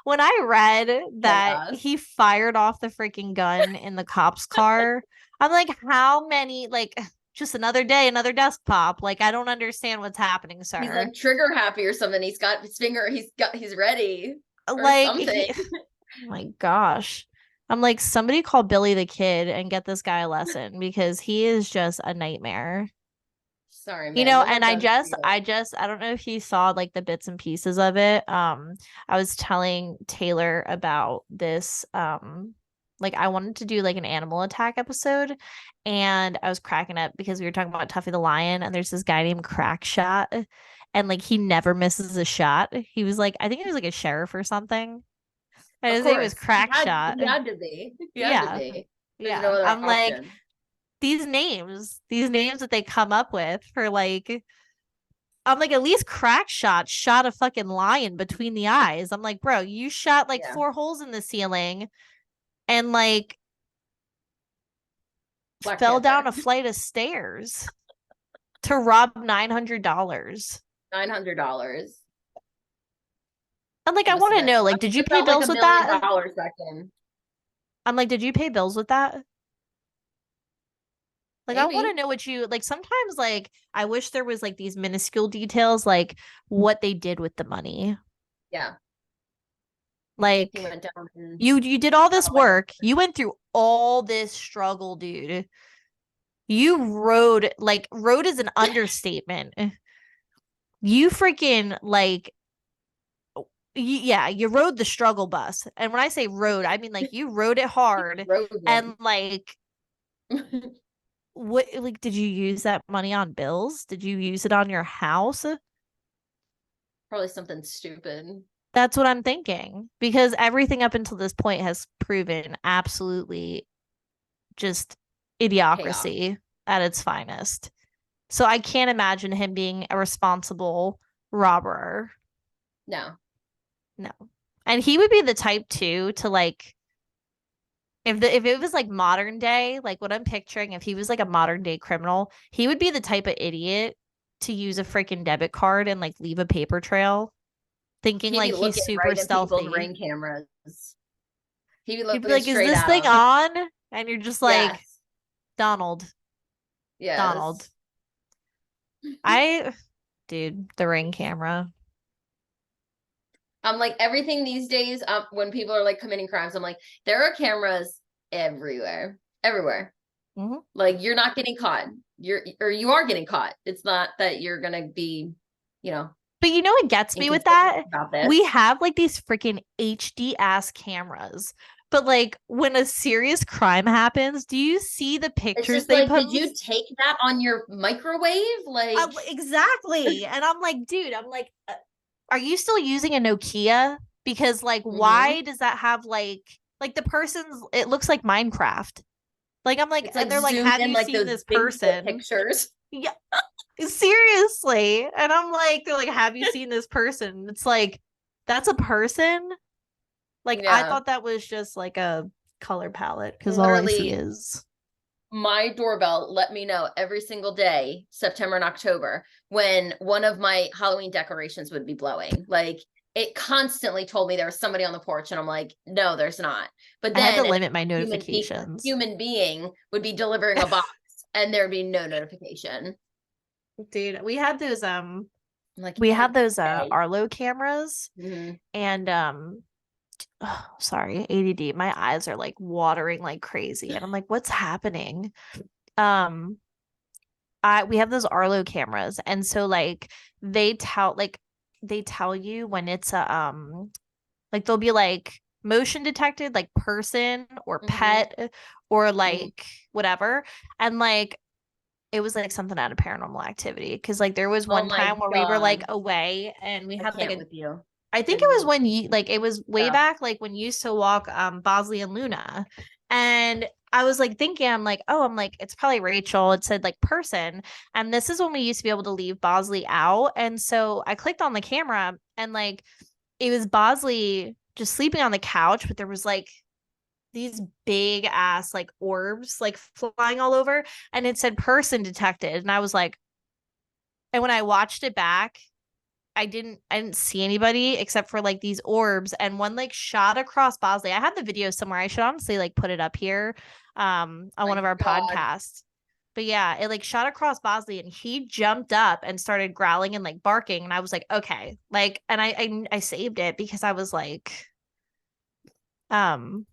When I read that Chaos. he fired off the freaking gun in the cop's car, I'm like, how many, like, just another day, another desk pop. Like, I don't understand what's happening, He's sir. like trigger happy or something. He's got his finger, he's ready or Like, something. oh my gosh. I'm like, somebody call Billy the Kid and get this guy a lesson because he is just a nightmare. Sorry, You man. know, No more and guns for you. I don't know if you saw like the bits and pieces of it. I was telling Taylor about this. Like I wanted to do like an animal attack episode, and I was cracking up because we were talking about Tuffy the Lion, and there's this guy named Crackshot, and like he never misses a shot. He was like, I think he was like a sheriff or something, and Of his name was course. He Crackshot. had to be. He had to Yeah, be. There's no yeah. other I'm like, option. these names that they come up with for like I'm like, at least Crackshot shot a fucking lion between the eyes. I'm like, bro, you shot like Yeah. 4 holes in the ceiling and like Black fell down Panther. a flight of stairs to rob $900. $900. I'm like, I Must want have to been. know, I like, mean, did you it pay felt like bills $1 with million that? back then. I'm like, did you pay bills with that? Like, I want to Maybe. know what you like. Sometimes, like, I wish there was like these minuscule details, like what they did with the money. Yeah. He Like, went down and you did all got this away. work. You went through all this struggle, dude. You rode is an understatement. You freaking like yeah, you rode the struggle bus. And when I say rode, I mean like you rode it hard Frozen. and like what like did you use that money on bills? Did you use it on your house? Probably something stupid. That's what I'm thinking because everything up until this point has proven absolutely just Chaos. idiocracy at its finest. So I can't imagine him being a responsible robber. No. No. And he would be the type too to like if it was like modern day, like what I'm picturing, if he was like a modern day criminal, he would be the type of idiot to use a freaking debit card and like leave a paper trail, thinking He'd be like he's looking super right in people's stealthy. ring cameras. He'd be He'd be looking like, "Is straight this at thing them. on?" And you're just like, Yes. "Donald, Donald." Yes. I dude, the ring camera. I'm like everything these days, when people are like committing crimes, I'm like, there are cameras everywhere. Everywhere. Mhm. Like you're not getting caught. You are getting caught. It's not that you're gonna be, you know, But you know what gets me with inconsiderate that? about this. We have like these freaking HD ass cameras. But like when a serious crime happens, do you see the It's pictures just they like, did you post? take that on your microwave? Like, Exactly. And I'm like, dude, are you still using a Nokia? Because like, why mhm. does that have like the person's, it looks like Minecraft. Like, I'm like, It's and like they're like, zoomed have in you like seen those this Bigfoot person? pictures. Yeah, seriously. And I'm like, they're like, have you seen this person? It's like, that's a person? Like, I Yeah. thought that was just like a color palette because all I see Literally, is. my doorbell let me know every single day, September and October, when one of my Halloween decorations would be blowing. Like it constantly told me there was somebody on the porch, and I'm like, no, there's not. But I had to then limit my human notifications. human being would be delivering a box, and there'd be no notification. Dude, I'm like, we had every those day. Arlo cameras Mm-hmm. and oh, sorry, ADD. My eyes are like watering like crazy. And I'm like, what's happening? Um, I we have those Arlo cameras, and so they tell you when it's a like they'll be like motion detected, like person or Mm-hmm. pet or Mm-hmm. like whatever. And like it was like something out of Paranormal Activity because like there was Oh one my time where we were like God. away and we I had like can't a with you. I think it was And when you like it was way yeah. back like when you used to walk Bosley and Luna. And I was like thinking, I'm like, oh, I'm like, it's probably Rachel. It said like person. And this is when we used to be able to leave Bosley out. And so I clicked on the camera and like it was Bosley just sleeping on the couch, but there was like these big ass like orbs like flying all over and it said person detected. And I was like, and when I watched it back, I didn't see anybody except for like these orbs, and one like shot across Bosley. I had the video somewhere. I should honestly like put it up here on My one of our God. podcasts. But yeah, it like shot across Bosley and he jumped up and started growling and like barking. And I was like, okay. Like, and I saved it because I was like, um,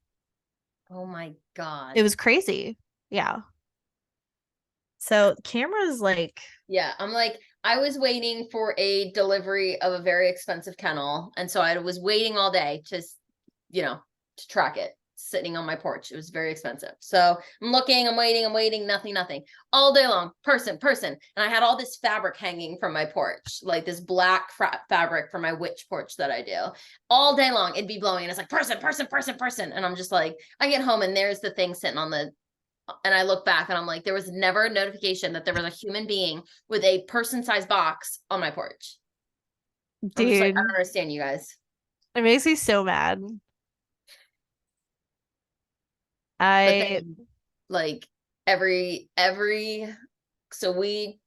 Oh my it God. was crazy. Yeah. So cameras like Yeah, I'm like, I was waiting for a delivery of a very expensive kennel. And so I was waiting all day to track it sitting on my porch. It was very expensive. So I'm waiting, nothing. All day long, person. And I had all this fabric hanging from my porch, like this black fabric from my witch porch that I do. All day long, it'd be blowing. And it's like, person. And I'm just like, I get home and there's the thing sitting on the and I look back and I'm like, there was never a notification that there was a human being with a person-sized box on my porch. I'm just like, I dude, don't understand you guys. it makes me so mad. But I then like every so we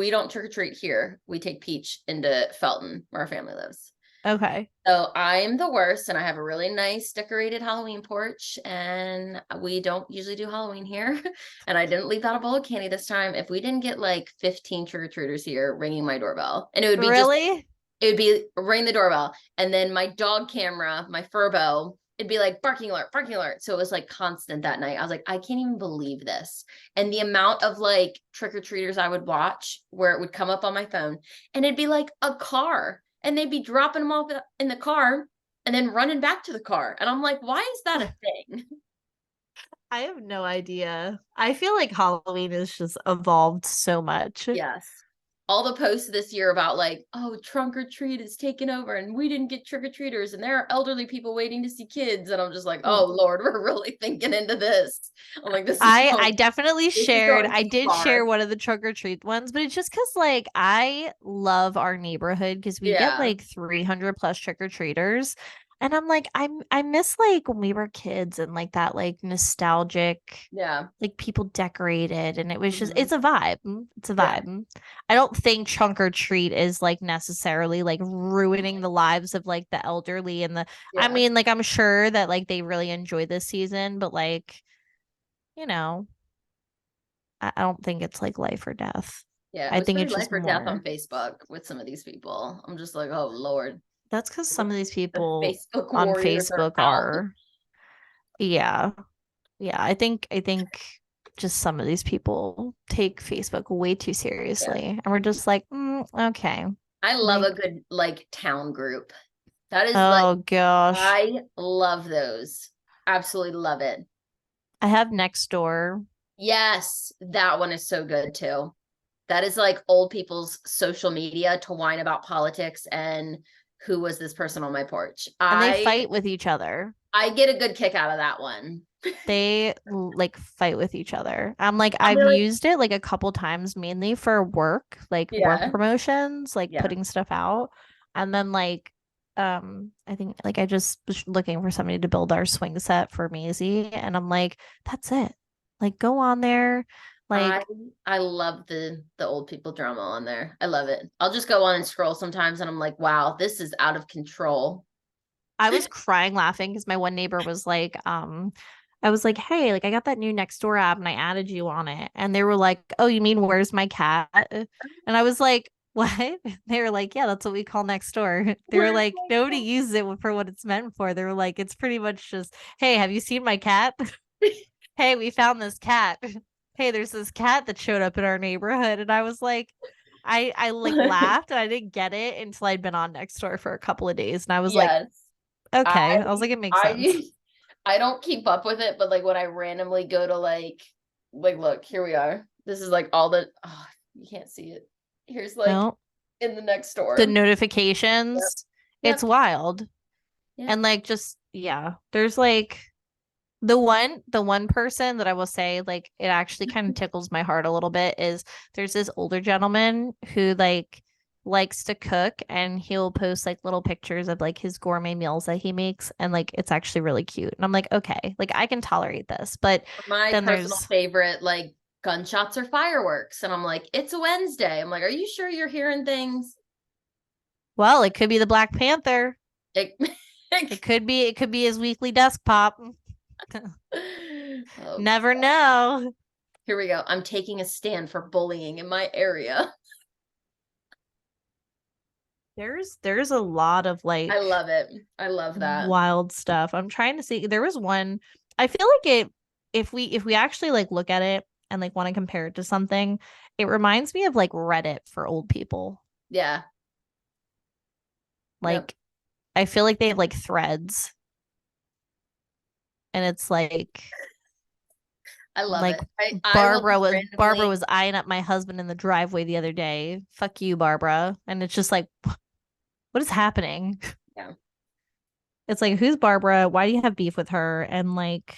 don't trick or treat here. We take Peach into Felton where our family lives. okay. So I'm the worst, and I have a really nice decorated Halloween porch, and we don't usually do Halloween here. And I didn't leave out a bowl of candy this time. If we didn't get like 15 trick-or-treaters here ringing my doorbell, and Really? it would be ring the doorbell, and then my dog camera, my Furbo, it'd be like barking alert. So it was like constant that night. I was like, I can't even believe this. And the amount of like trick-or-treaters I would watch where it would come up on my phone, and it'd be like a car and they'd be dropping them off in the car and then running back to the car. And I'm like, why is that a thing? I have no idea. I feel like Halloween has just evolved so much. Yes. All the posts this year about like, oh, trunk or treat is taken over and we didn't get trick or treaters and there are elderly people waiting to see kids. And I'm just like, oh Lord, we're really thinking into this. I'm like, I definitely this is shared. going I too did share far. one of the trick or treat ones, but it's just because like I love our neighborhood because we get Yeah. like 300 plus trick or treaters, and I'm like I miss like when we were kids and like that like nostalgic Yeah. like people decorated, and it was just Mhm. it's a vibe. It's a Yeah. vibe. I don't think trunk or treat is like necessarily like Oh ruining my the God. lives of like the elderly and the I Yeah. mean like I'm sure that like they really enjoy this season, but like you know, I don't think it's like life or death. Yeah. It I was think pretty it's life just or death on more Facebook with some of these people. I'm just like, oh Lord. that's because some of these The people Facebook on warriors are Facebook out. are, yeah, yeah. I think just some of these people take Facebook way too Yeah. seriously. And we're just like, okay. I love a Like, good like town group. That is like oh gosh. I love those. Absolutely love it. I have next door. Yes, that one is so good too. That is like old people's social media to whine about politics and who was this person on my porch. And they I fight with each other. I get a good kick out of that one. They like fight with each other. I'm like, I'll be I've like, used it like a couple times mainly for work, like work yeah, promotions, like yeah, putting stuff out. And then like I think like I just was looking for somebody to build our swing set for Maisie, and I'm like, that's it. Like go on there. I Like I love the old people drama on there. I love it. I'll just go on and scroll sometimes and I'm like, wow, this is out of control. I was crying laughing because my one neighbor was like, I was like, hey, like I got that new Nextdoor app and I added you on it. And they were like, oh, you mean where's my cat? And I was like, what? They were like, yeah, that's what we call Nextdoor. They were Where's like, my nobody uses it for what it's meant for. They were like, it's pretty much just, hey, have you seen my cat? cat? Hey, we found this cat. Hey, there's this cat that showed up in our neighborhood. And I was like, I like laughed and I didn't get it until I'd been on Nextdoor for a couple of days. And I was like, Yes. I okay. I was like, it makes sense. I I don't keep up with it, but like when I randomly go to like look, here we are. This is like all the you can't see it. Here's like No, in the next door. the Yep. notifications, it's Yep. wild. Yep. And like just yeah, there's like the one person that I will say like it actually kind of tickles my heart a little bit is there's this older gentleman who like likes to cook and he'll post like little pictures of like his gourmet meals that he makes and like it's actually really cute. And I'm like, okay, like I can tolerate this. But My then personal there's favorite, like gunshots or fireworks. And I'm like, it's a Wednesday. I'm like, are you sure you're hearing things? Well, it could be the Black Panther. It, It could be his weekly desk pop. oh, Never know. here we go. I'm taking a stand for bullying in my area. There's a lot of I like love it. I love that. wild stuff. I'm trying to see. There was one. I feel like it. If we actually like look at it and like want to compare it to something, it reminds me of like Reddit for old people. Yeah. Yep. Like I feel like they have like threads, and it's I love like it. I will just Barbara randomly. was eyeing up my husband in the driveway the other day. Fuck you, Barbara. And it's just like, what is happening? Yeah. It's like, who's Barbara? Why do you have beef with her? And like,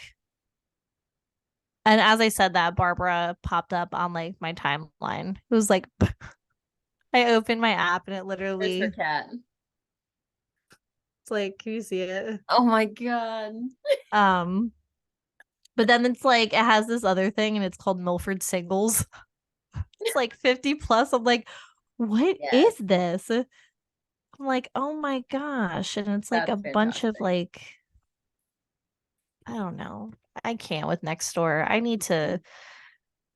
and as I said that, Barbara popped up on like my timeline. It was like, I opened my app and it There's her literally, cat. it's like, can you see it? Oh my God. Um, but then it's like, it has this other thing and it's called Milford Singles. It's like 50 plus. I'm like, what Yes. is this? I'm like, oh my gosh. And it's like a That's bunch of fantastic. like, I don't know. I can't with Nextdoor. I need to,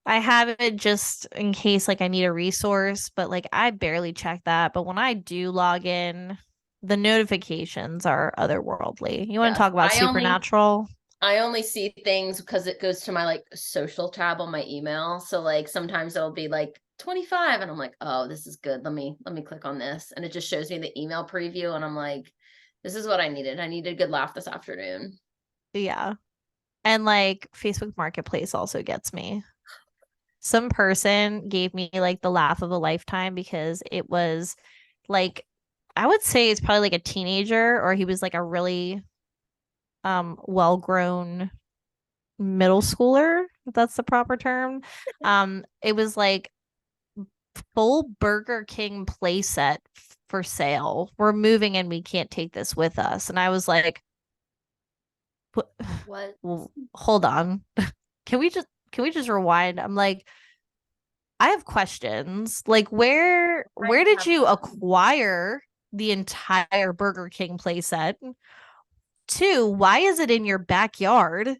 I have it just in case like I need a resource, but like I barely check that. But when I do log in, the notifications are otherworldly. You want to Yes. talk about supernatural? I only see things because it goes to my like social tab on my email. So like sometimes it'll be like 25 and I'm like, "Oh, this is good. Let me click on this." And it just shows me the email preview and I'm like, "This is what I needed. I needed a good laugh this afternoon." Yeah. And like Facebook Marketplace also gets me. Some person gave me like the laugh of a lifetime because it was like I would say it's probably like a teenager or he was like a really well-grown middle schooler, if that's the proper term. It was like full Burger King playset for sale. We're moving and we can't take this with us. And I was like, What? well, hold on. Can we just rewind? I'm like, I have questions. Like where I did have you some. acquire the entire Burger King playset? Two, why is it in your backyard?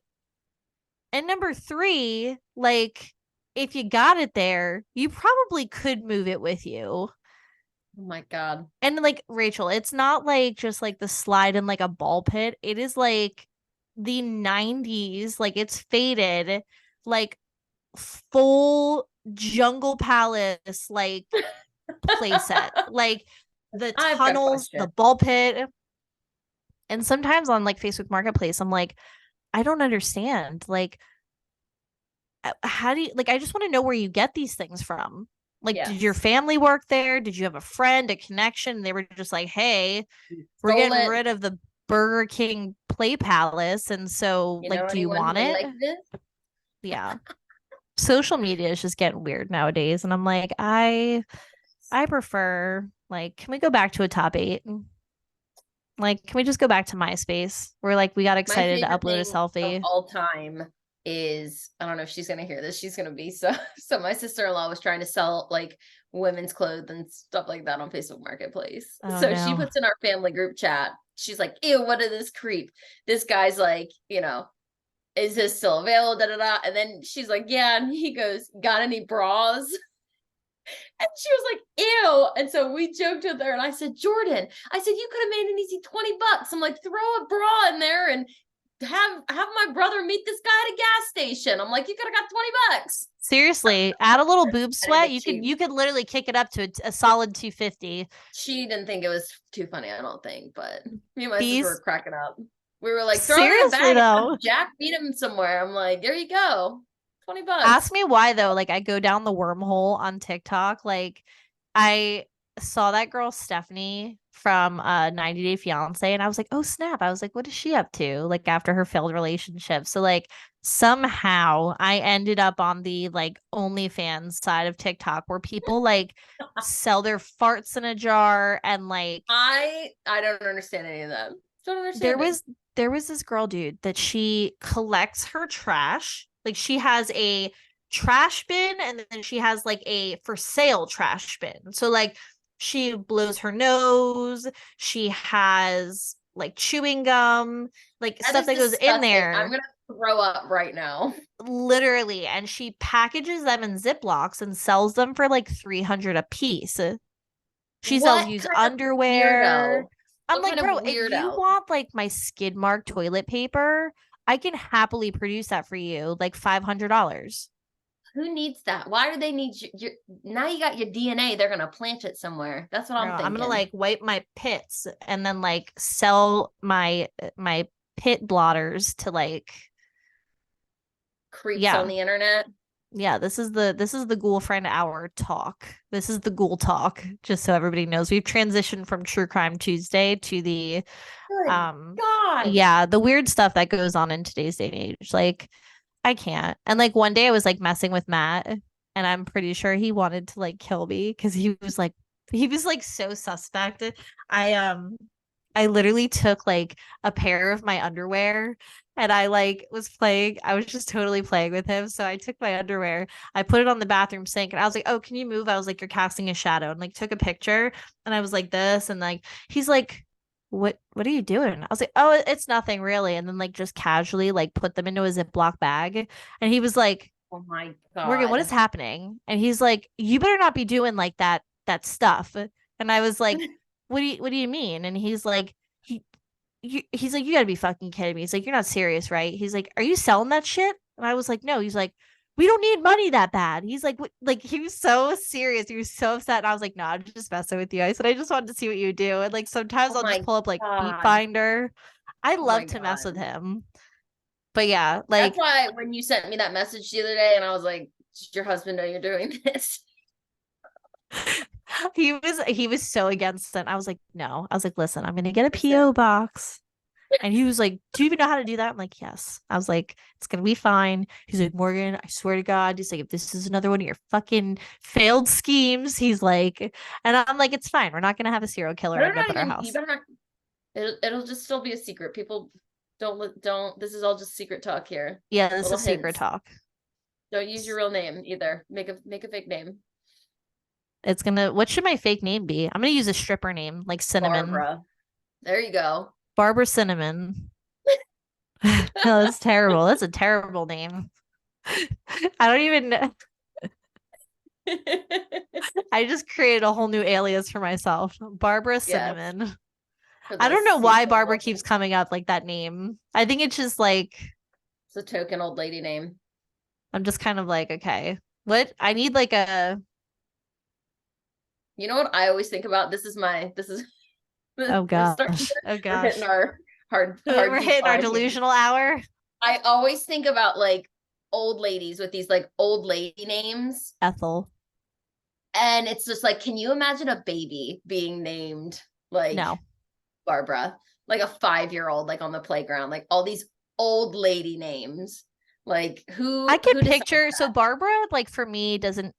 And number three, like if you got it there, you probably could move it with you. Oh my God. And like Rachel, it's not like just like the slide in like a ball pit. It is like the 90s, like it's faded, like full Jungle Palace like playset. Like the I've got a tunnels, question. the ball pit. And sometimes on like Facebook Marketplace, I'm like, I don't understand. Like, how do you like I just want to know where you get these things from. Like, did your Yes. family work there? Did you have a friend, a connection? And they were just like, hey, we're Stole getting it. rid of the Burger King Play Palace. And so, You know like, do you anyone who want would it? like this? Yeah. Social media is just getting weird nowadays. And I'm like, I prefer like, can we go back to a top eight? Like, can we just go back to MySpace? Where like we got My excited to favorite upload a thing of selfie. all time is, I don't know if she's gonna hear this. She's gonna be so my sister-in-law was trying to sell like women's clothes and stuff like that on Facebook Marketplace. Oh So she no. puts in our family group chat. She's like, "Ew, what is this creep? This guy's like, is this still available? Da da da." And then she's like, "Yeah," and he goes, "Got any bras?" And she was like, "Ew." And so we joked with her and I said, "Jordan, I said, you could have made an easy $20. I'm like, throw a bra in there and have my brother meet this guy at a gas station." I'm like, "You could have got $20." Seriously, add a little boob I didn't sweat. think You could literally kick it up to a solid 250. she didn't think it was too funny, I don't think, but me and my sister were These cracking up. We were like, "Throw it in a seriously bag and though, have Jack meet him somewhere." I'm like, "There you go. ask $20." me why though. Like I go down the wormhole on TikTok. Like I saw that girl Stephanie from 90 Day Fiance and I was like, "Oh snap." I was like, "What is she up to?" Like after her failed relationship. So like somehow I ended up on the like OnlyFans side of TikTok where people like sell their farts in a jar and like I don't understand any of that. Don't there understand it. was there was this girl dude that she collects her trash. Like she has a trash bin and then she has like a for sale trash bin. So like She blows her nose. She has like chewing gum, like That stuff is that goes in disgusting. I'm there, gonna throw up right now. literally. And she packages them in Ziplocs and sells them for like 300 a piece. She sells What used kind of underwear. weirdo? I'm What like, kind of bro, if you weirdo? want like my skid mark toilet paper, I can happily produce that for you, like $500. Who needs that? Why do they need your now you got your DNA, they're gonna plant it somewhere. That's what Bro, I'm I'm gonna thinking. like wipe my pits and then like sell my pit blotters to like, Creeps on yeah. the internet. Yeah, this is the ghoul friend hour talk. This is the ghoul talk, just so everybody knows. We've transitioned from True Crime Tuesday to the Good um God. yeah, the weird stuff that goes on in today's day and age. Like I can't. And like one day I was like messing with Matt and I'm pretty sure he wanted to like kill me because he was like so suspect. I literally took like a pair of my underwear and I was just totally playing with him. So I took my underwear, I put it on the bathroom sink and I was like, "Oh, can you move?" I was like, "You're casting a shadow." And like took a picture and I was like this and like he's like, what are you doing?" I was like, "Oh, it's nothing really." And then like just casually like put them into a Ziploc bag. And he was like, Oh my "Morgan, what is God. happening?" And he's like, "You better not be doing like that stuff." And I was like, "What do you mean?" And he's like, "You gotta be fucking kidding me." He's like, "You're not serious, right?" He's like, "Are you selling that shit?" And I was like, "No." He's like, "We don't need money that bad." He's like, like he was so serious. He was so upset. And I was like, "No, I'm just messing with you." I said, "I just wanted to see what you do." And like sometimes Oh I'll just my pull up like Beat God. Finder. I Oh my love to mess with God. him. But yeah, That's like why when you sent me that message the other day and I was like, "Did your husband know you're doing this?" he was so against it. I was like, "No." I was like, "Listen, I'm gonna get a PO Listen, box." And he was like, "Do you even know how to do that?" I'm like, "Yes." I was like, "It's gonna be fine." He's like, "Morgan, I swear to God." He's like, "If this is another one of your fucking failed schemes," he's like, and I'm like, "It's fine. We're not gonna have a serial killer better end up not at our even you house." better not it'll just still be a secret. People don't this is all just secret talk here. Yeah, this Little is secret hints. talk. Don't use your real name either. Make a fake name. It's gonna. What should my fake name be? I'm gonna use a stripper name like Cinnamon, Barbara. There you go. Barbara Cinnamon. No, that's terrible. That's a terrible name. I don't even. I just created a whole new alias for myself, Barbara Yes, Cinnamon. for I the don't know why secret Barbara keeps world. coming up like that name. I think it's just like It's a token old lady name. I'm just kind of like, okay, what? I need like a You know what I always think about? This is oh we're starting gosh. Oh we're hitting gosh. our hard We're deep hitting our five here. delusional hour. I always think about like old ladies with these like old lady names. Ethel. And it's just like, can you imagine a baby being named like No. Barbara? Like a 5-year old, like on the playground, like all these old lady names. Like I could who decides picture so that? Barbara, like for me, doesn't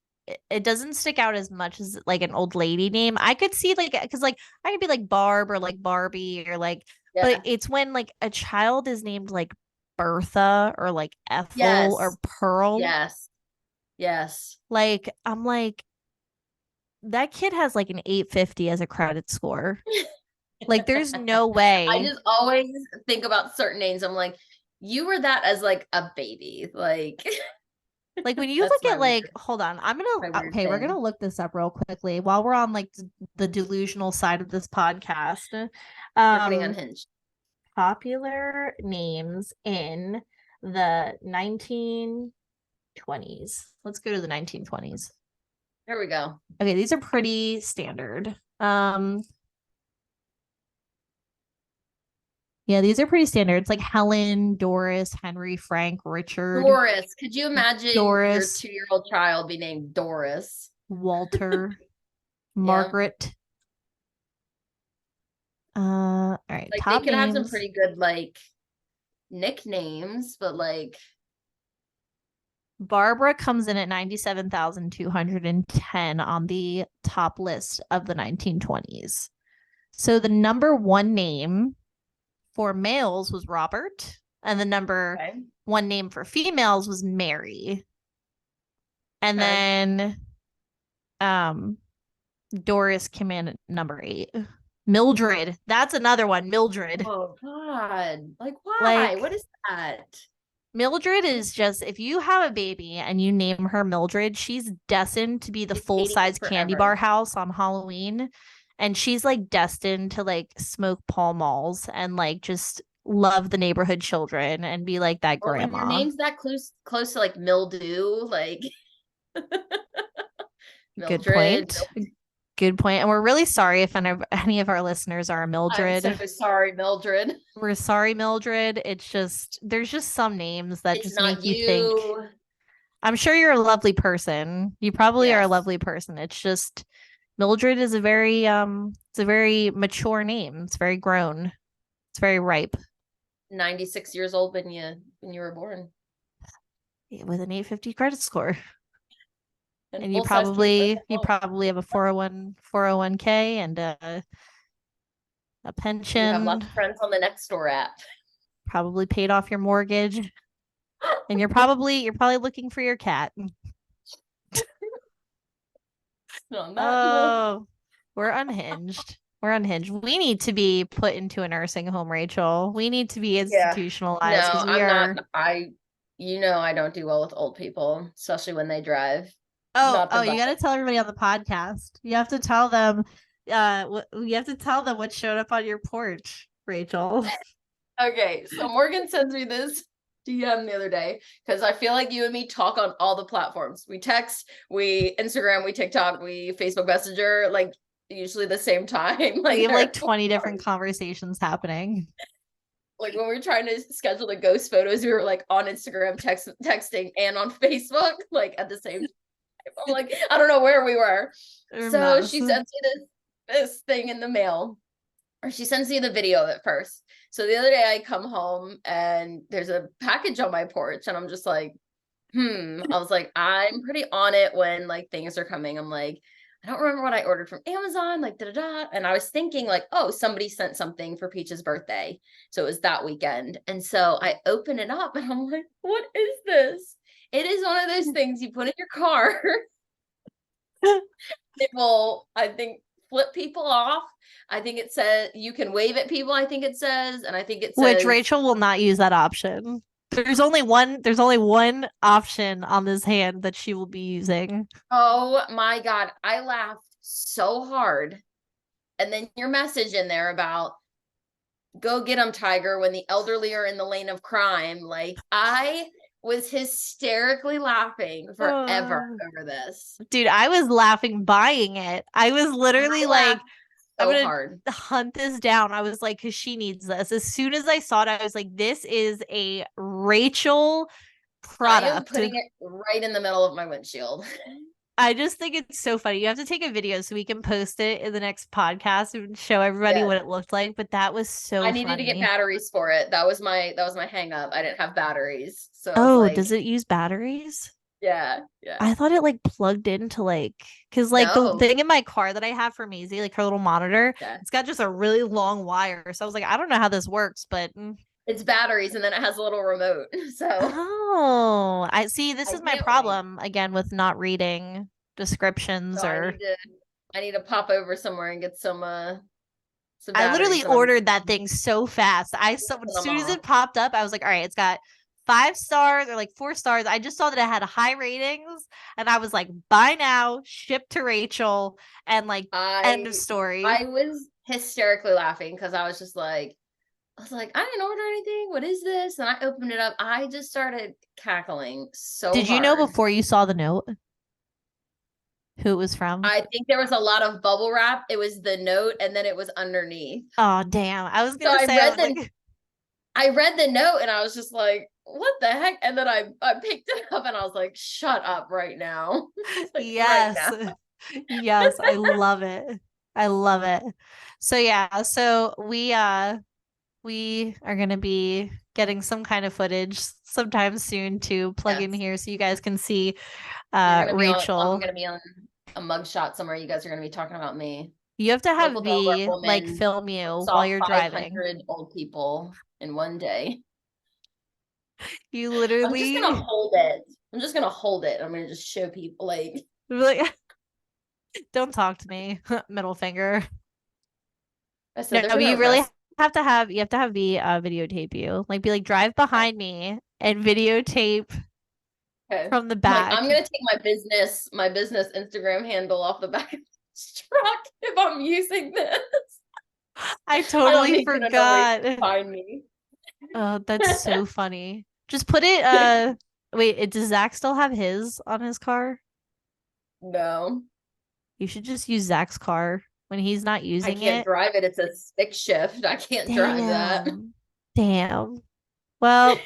it doesn't stick out as much as like an old lady name. I could see like because like I could be like Barb or like Barbie or like, but Yeah. it's when like a child is named like Bertha or like Ethel or Yes. Pearl. Yes. Yes. Like I'm like that kid has like an 850 as a credit score. Like there's no I way. just always think about certain names. I'm like, you were that as like a baby. Like Like when you that's look at like, hold on, my weird okay, we're gonna thing. look this up real quickly while we're on like the delusional side of this podcast. We're getting Um, unhinged. Popular names in the 1920s. Let's go to the 1920s. There we go. Okay, these are pretty standard. Yeah, these are pretty standard. It's like Helen, Doris, Henry, Frank, Richard, Doris. Could you imagine your Doris, 2-year-old child be named Doris? Walter, Yeah. Margaret. All right, Like they top could have some names. pretty good like nicknames, but like Barbara comes in at 97,210 on the top list of the 1920s. So the number one name for males was Robert, and the number okay. one name for females was Mary. And Okay. then um Doris came in at number 8. Mildred. That's another one. Mildred. Oh God. Like, why? Like, What is that? Mildred is just, if you have a baby and you name her Mildred, she's destined to be the She's hating you full-size candy bar forever. house on Halloween. And she's like destined to like smoke Pall Malls and like just love the neighborhood children and be like that Or when your grandma. name's that close to like mildew, like Good Mildred. point. Good point. And we're really sorry if any of our listeners are I'm Mildred. so sorry, Mildred. We're sorry, Mildred. It's just, there's just some names that It's just make not you think. you. I'm sure you're a lovely person. You probably are a Yes. lovely person. It's just Mildred is it's a very mature name. It's very grown. It's very ripe. 96 years old when you were born. With an 850 credit score. And you Full-size probably have a 401k and a You have lots pension, of friends on the next door app. probably paid off your mortgage. And you're probably looking for your cat. Oh, we're unhinged. We're unhinged. We need to be put into a nursing home, Rachel. We need to be institutionalized because No, we I'm are. not. I don't do well with old people, especially when they drive. Oh, Not the you got to best. tell everybody on the podcast. You have to tell them. You have to tell them what showed up on your porch, Rachel. Okay, so Morgan sends me this DM the other day because I feel like you and me talk on all the platforms. We text, we Instagram, we TikTok, we Facebook Messenger, like usually the same time. Like We have like they're 20 different conversations happening. like when we were trying to schedule the ghost photos, we were like on Instagram texting and on Facebook like at the same time. I'm like, I don't know where we were. So she sends me this thing in the mail, or she sends me the video of it first. So the other day I come home and there's a package on my porch and I'm just like, I was like, I'm pretty on it when like things are coming. I'm like, I don't remember what I ordered from Amazon, like da da da. And I was thinking like, oh, somebody sent something for Peach's birthday. So it was that weekend. And so I open it up and I'm like, what is this? It is one of those things you put in your car. It will, I think, flip people off. I think it says you can wave at people, I think it says. And I think it says, Which Rachel will not use that option. There's only one option on this hand that she will be using. oh my God, I laughed so hard. And then your message in there about go get them, Tiger, when the elderly are in the lane of crime. Like I was hysterically laughing forever over this. Dude, I was laughing buying it. I was literally like, I'm So gonna hard. hunt this down. I was like, because she needs this. As soon as I saw it, I was like, this is a Rachel I am product. putting it right in the middle of my windshield. I just think it's so funny. You have to take a video so we can post it in the next podcast and show everybody Yes. what it looked like. But that was so I needed funny. to get batteries for it. That was my hang up. I didn't have batteries. So I was Oh, like, does it use batteries? yeah. I thought it like plugged into like, because like the No. thing in my car that I have for Maisie, like her little monitor, Yeah. it's got just a really long wire. So I was like, I don't know how this works, but It's batteries and then it has a little remote. So oh, I see. This I is my can't wait. problem again with not reading descriptions So or. I need to pop over somewhere and get some I literally batteries. ordered that thing so fast. As soon as it popped up, I was like, all right, it's got 5 stars or like 4 stars. I just saw that it had high ratings and I was like, buy now, ship to Rachel, and like end of story. I was hysterically laughing because I was like, I didn't order anything. What is this? And I opened it up. I just started cackling so Did you know before you saw the note who it was from? I think there was a lot of bubble wrap. It was the note and then it was underneath. Oh, damn. I was going to say, I read the note and I was just like, what the heck? And then I picked it up and I was like, shut up right now. Like, yes. right now. Yes, I love it. I love it. So yeah, so we are going to be getting some kind of footage sometime soon to plug in here so you guys can see Rachel. I'm going to be on a mugshot somewhere. You guys are going to be talking about me. You have to have me like film you while you're driving. 500 old people in one day. You literally. I'm just going to hold it. I'm going to just show people like Don't talk to me. Middle finger. I said No, they're but gonna you really arrest. have to have me videotape you. Like be like drive Okay. behind me and videotape Okay. from the I'm like, I'm back. gonna take my business Instagram handle off the back of this truck if I'm using this. I I don't totally need you to know where you forgot. can find me. Oh, that's so funny. Just put it wait, does Zach still have his on his car? No, You should just use Zach's car when he's not I using can't it. drive it. It's a stick shift. I can't drive that. Damn. Damn. Well,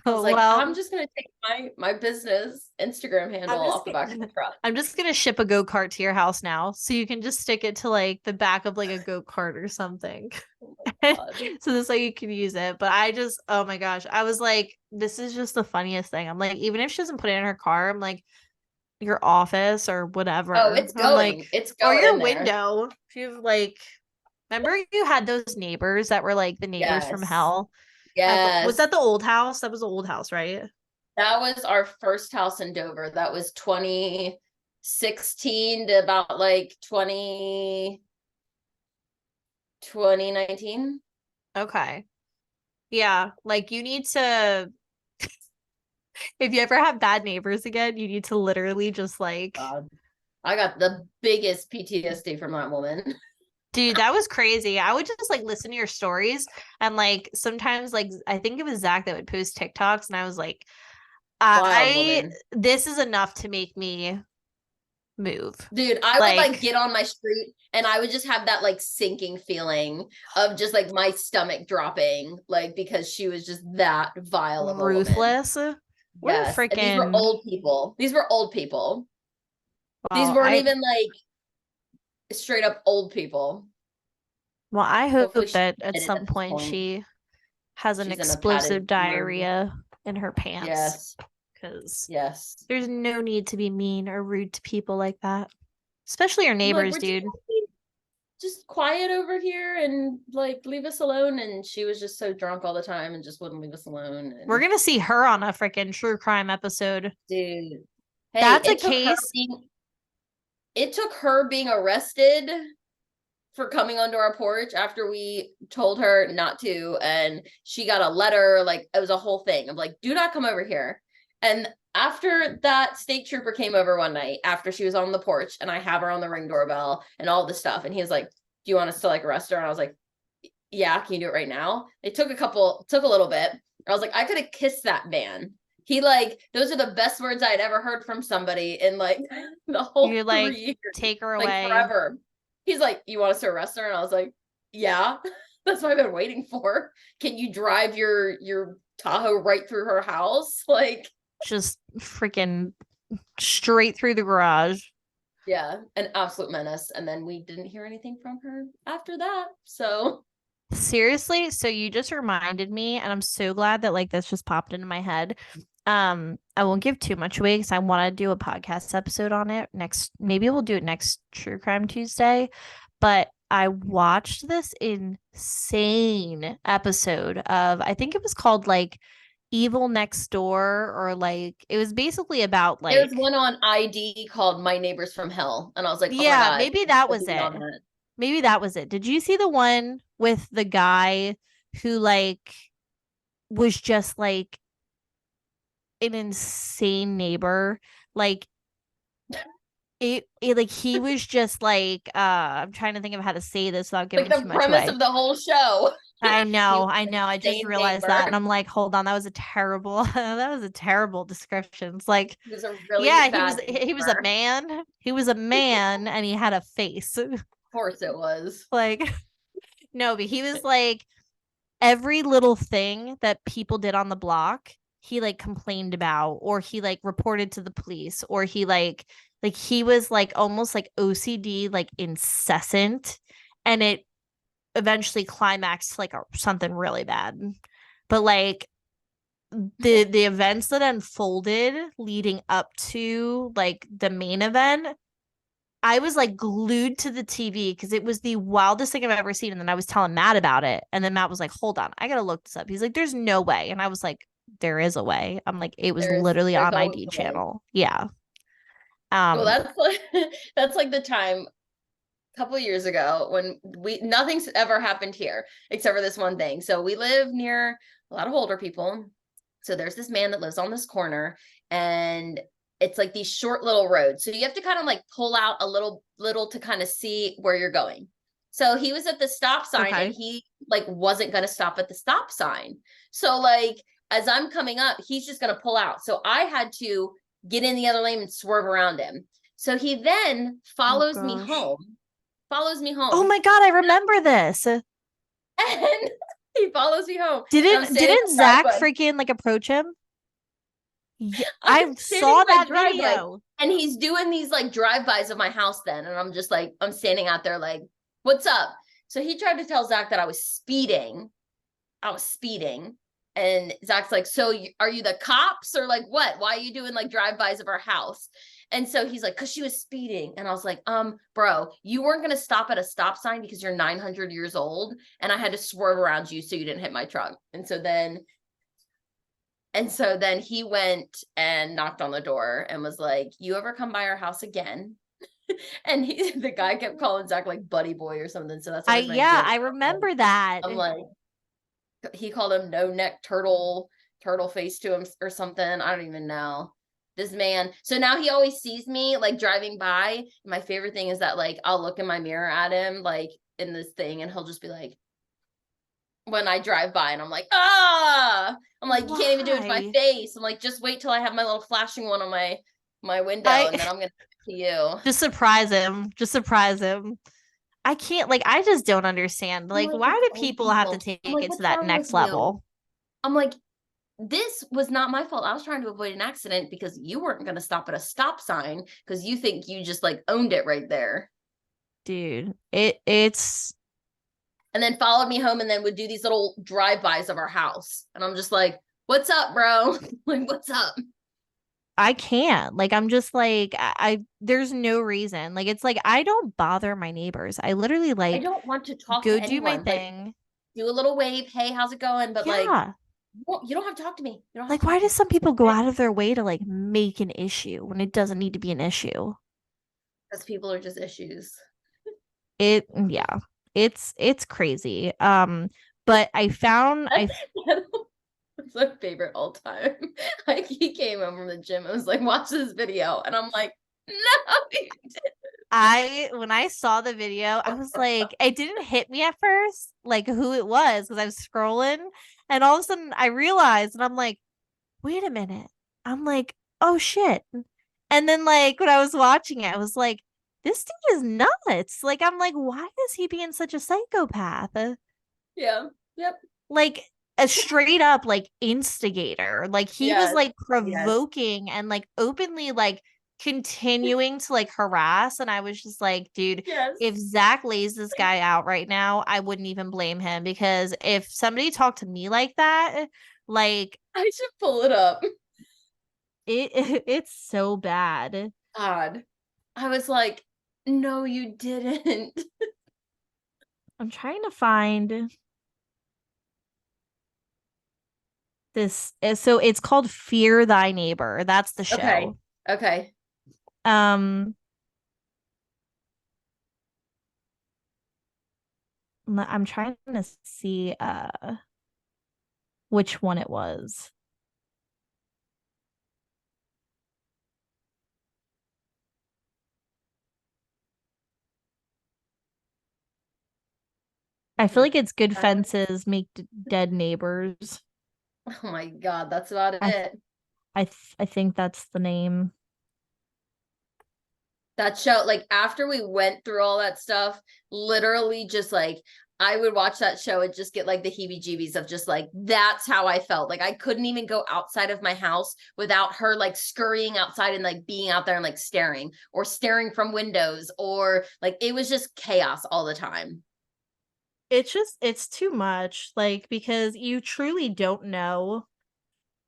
I was like, well, I'm just gonna take my business Instagram I'm handle just off the back of the truck. I'm just gonna ship a go-kart to your house now, so you can just stick it to like the back of like a go-kart or something. Oh my God. So this way you can use it. But I just, oh my gosh, I was like, this is just the funniest thing. I'm like, even if she doesn't put it in her car, I'm like, your office or Oh, whatever. it's I'm like, going. It's or going your in there. window. If you've like, remember you had those neighbors that were like the neighbors from Yes. hell at the, was Yes. that the old house? That was the old house, right? That was our first house in Dover. That was 2016 to about like 2019. Okay. Yeah, like you need to, if you ever have bad neighbors again, you need to literally just like, God, I got the biggest PTSD from that woman. dude, that was crazy. I would just like listen to your stories and like sometimes like I think it was Zach that would post TikToks and I was like, Wild I woman. this is enough to make me move. Dude, I would like Like get on my street and I would just have that like sinking feeling of just like my stomach dropping, like because she was just that vile of a woman. ruthless. What a Yes. And these were freaking old people. These were old people. These well, weren't I even like straight up old people. well, I Hopefully hope she's that at admitted some at this point point. she has an She's in a padded explosive room. diarrhea in her pants Yes. because Yes. there's no need to be mean or rude to people like that. Especially your I'm like, neighbors, we're dude. just quiet over here and like leave us alone. And she was just so drunk all the time and just wouldn't leave us alone. We're And gonna see her on a freaking true crime episode. dude, hey, That's a case. it took her being arrested for coming onto our porch after we told her not to, and she got a letter, like it was a whole thing. I'm like, do not come over here. And after that state trooper came over one night after she was on the porch and I have her on the Ring doorbell and all this stuff, and he was like, do you want us to like arrest her? And I was like, yeah, can you do it right now? It took a little bit. I was like, I could have kissed that man. He like, those are the best words I'd ever heard from somebody in like the whole You're like, 3 years, take her like away. forever. He's like, you want us to arrest her? And I was like, yeah, that's what I've been waiting for. Can you drive your Tahoe right through her house? Like, Just freaking straight through the garage. yeah, an absolute menace. And then we didn't hear anything from her after that. So Seriously, so you just reminded me, and I'm so glad that like this just popped into my head. I won't give too much away because I want to do a podcast episode on it next. Maybe we'll do it next True Crime Tuesday. But I watched this insane episode of, I think it was called like Evil Next Door, or like it was basically about there's like, one on ID called My Neighbors from Hell. And I was like, oh my yeah, God, maybe that I'll was be it. on that. Maybe that was it. Did you see the one with the guy who like was just like an insane neighbor? Like it like he was just like I'm trying to think of how to say this without Like giving the too much premise away. of the whole show. I He know, was I an know. I just insane realized that and neighbor. I'm like, hold on, that was a terrible that was a terrible description. It's like, He was a really yeah, bad he was a neighbor. man. He was a man and he had a face. Of course it was. Like no, but he was like every little thing that people did on the block, he like complained about, or he like reported to the police, or he like he was like almost like OCD, like incessant, and it eventually climaxed to like something really bad. But like the events that unfolded leading up to like the main event, I was like glued to the TV because it was the wildest thing I've ever seen. And then I was telling Matt about it. And then Matt was like, hold on, I gotta look this up. He's like, there's no way. And I was like, there is a way. I'm like, it was literally There's on always ID a way. channel. Yeah. Well, Um, that's like that's like the time a couple of years ago when nothing's ever happened here except for this one thing. So we live near a lot of older people. So there's this man that lives on this corner, and it's like these short little roads. So you have to kind of like pull out a little to kind of see where you're going. So he was at the stop sign and okay. he like wasn't going to stop at the stop sign. So like as I'm coming up, he's just going to pull out. So I had to get in the other lane and swerve around him. So he then Oh follows me Oh home, my God, I remember this. and he follows me home. And I'm Didn't standing in didn't the Zach driveway. freaking like approach him? Yeah, I'm I standing saw in my that driveway, video. and he's doing these like drive-bys of my house then. And I'm just like, I'm standing out there like, what's up? So he tried to tell Zach that I was speeding. I was speeding. And Zach's like, so are you the cops or like what? Why are you doing like drive-bys of our house? And so he's like, because she was speeding. And I was like, bro, you weren't going to stop at a stop sign because you're 900 years old. And I had to swerve around you so you didn't hit my truck. And so then he went and knocked on the door and was like, you ever come by our house again? And the guy kept calling Zach like buddy boy or something. So that's always my Yeah, joke. I remember that. I'm like, he called him no neck turtle face to him or something. I don't even know. This man. So now he always sees me like driving by. My favorite thing is that like I'll look in my mirror at him like in this thing and he'll just be like, when I drive by and I'm like, I'm like, you can't even do it to my Why? face. I'm like, just wait till I have my little flashing one on my window I and then I'm gonna to you. just surprise him. Just surprise him. I can't like I just don't understand. I'm Like, like, why it's do old people have to people. take I'm like, it to what's that wrong with next you? level? I'm like, this was not my fault. I was trying to avoid an accident because you weren't going to stop at a stop sign because you think you just like owned it right there. Dude, it's And then followed me home and then would do these little drive-bys of our house. And I'm just like, what's up, bro? Like, what's up? I can't. Like I'm just like there's no reason. Like it's like I don't bother my neighbors. I literally I like don't want to talk go to do my anyone. Like, thing. do a little wave. Hey, how's it going? But like, Yeah. you don't have to talk to me. You don't have Like to why talk to do me. some It's people go okay. out of their way to like make an issue when it doesn't need to be an issue? Because people are just issues. It yeah. It's crazy. But I found I It's my favorite all time. Like he came home from the gym and was like, watch this video. And I'm like, no, you I when I saw the video, I was like, it didn't hit me at first, like who it was, because I was scrolling, and all of a sudden I realized, and I'm like, wait a minute. I'm like, oh shit. And then like when I was watching it, I was like, this dude is nuts. Like I'm like, why is he being such a psychopath? Yeah. Yep. Like a straight up like instigator. Like he was Yes. like Yes. provoking and like openly like continuing to like harass. And I was just like, dude, Yes. if Zach lays this guy out right now, I wouldn't even blame him because if somebody talked to me like that, like I should pull it up. it's so bad. God. I was like, no, you didn't. I'm trying to find this. So it's called Fear Thy Neighbor. That's the Okay. show. Okay. Um I'm trying to see which one it was. I feel like it's Good Fences Make Dead Neighbors. Oh my God. That's about I it. I think that's the name. That show, like after we went through all that stuff, literally just like I would watch that show and just get like the heebie-jeebies of just like that's how I felt. Like I couldn't even go outside of my house without her like scurrying outside and like being out there and like staring or staring from windows or like it was just chaos all the time. It's too much like because you truly don't know.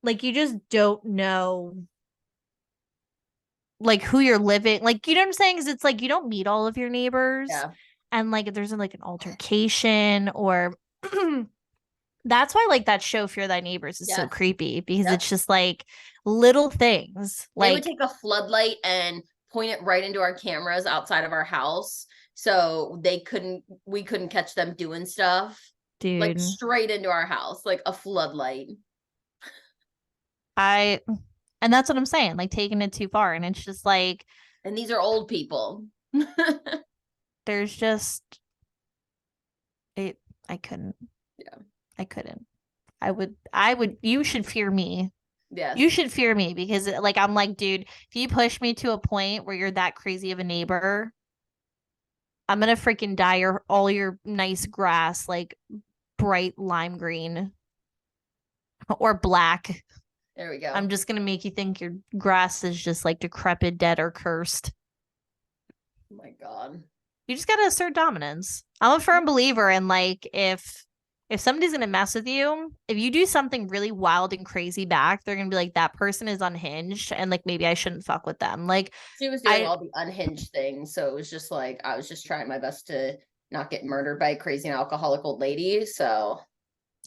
Like you just don't know like who you're living like you know what I'm saying is it's like you don't meet all of your neighbors Yeah. and like if there's like an altercation or that's why like that show Fear Thy Neighbors is so Yes. creepy because Yep. it's just like little things They would like take a floodlight and point it right into our cameras outside of our house, so we couldn't catch them doing stuff. Dude, like straight into our house, like a floodlight. And that's what I'm saying, like taking it too far. And it's just like, and these are old people. There's just I couldn't. Yeah. I couldn't. I would you should fear me. Yes. You should fear me because like I'm like, dude, if you push me to a point where you're that crazy of a neighbor, I'm gonna freaking dye all your nice grass like bright lime green or black. There we go. I'm just gonna make you think your grass is just like decrepit, dead, or cursed. Oh my God. You just gotta assert dominance. I'm a firm believer in like if somebody's gonna mess with you, if you do something really wild and crazy back, they're gonna be like, that person is unhinged, and like maybe I shouldn't fuck with them. Like she was doing all the unhinged things, so it was just like I was just trying my best to not get murdered by a crazy and alcoholic old lady. So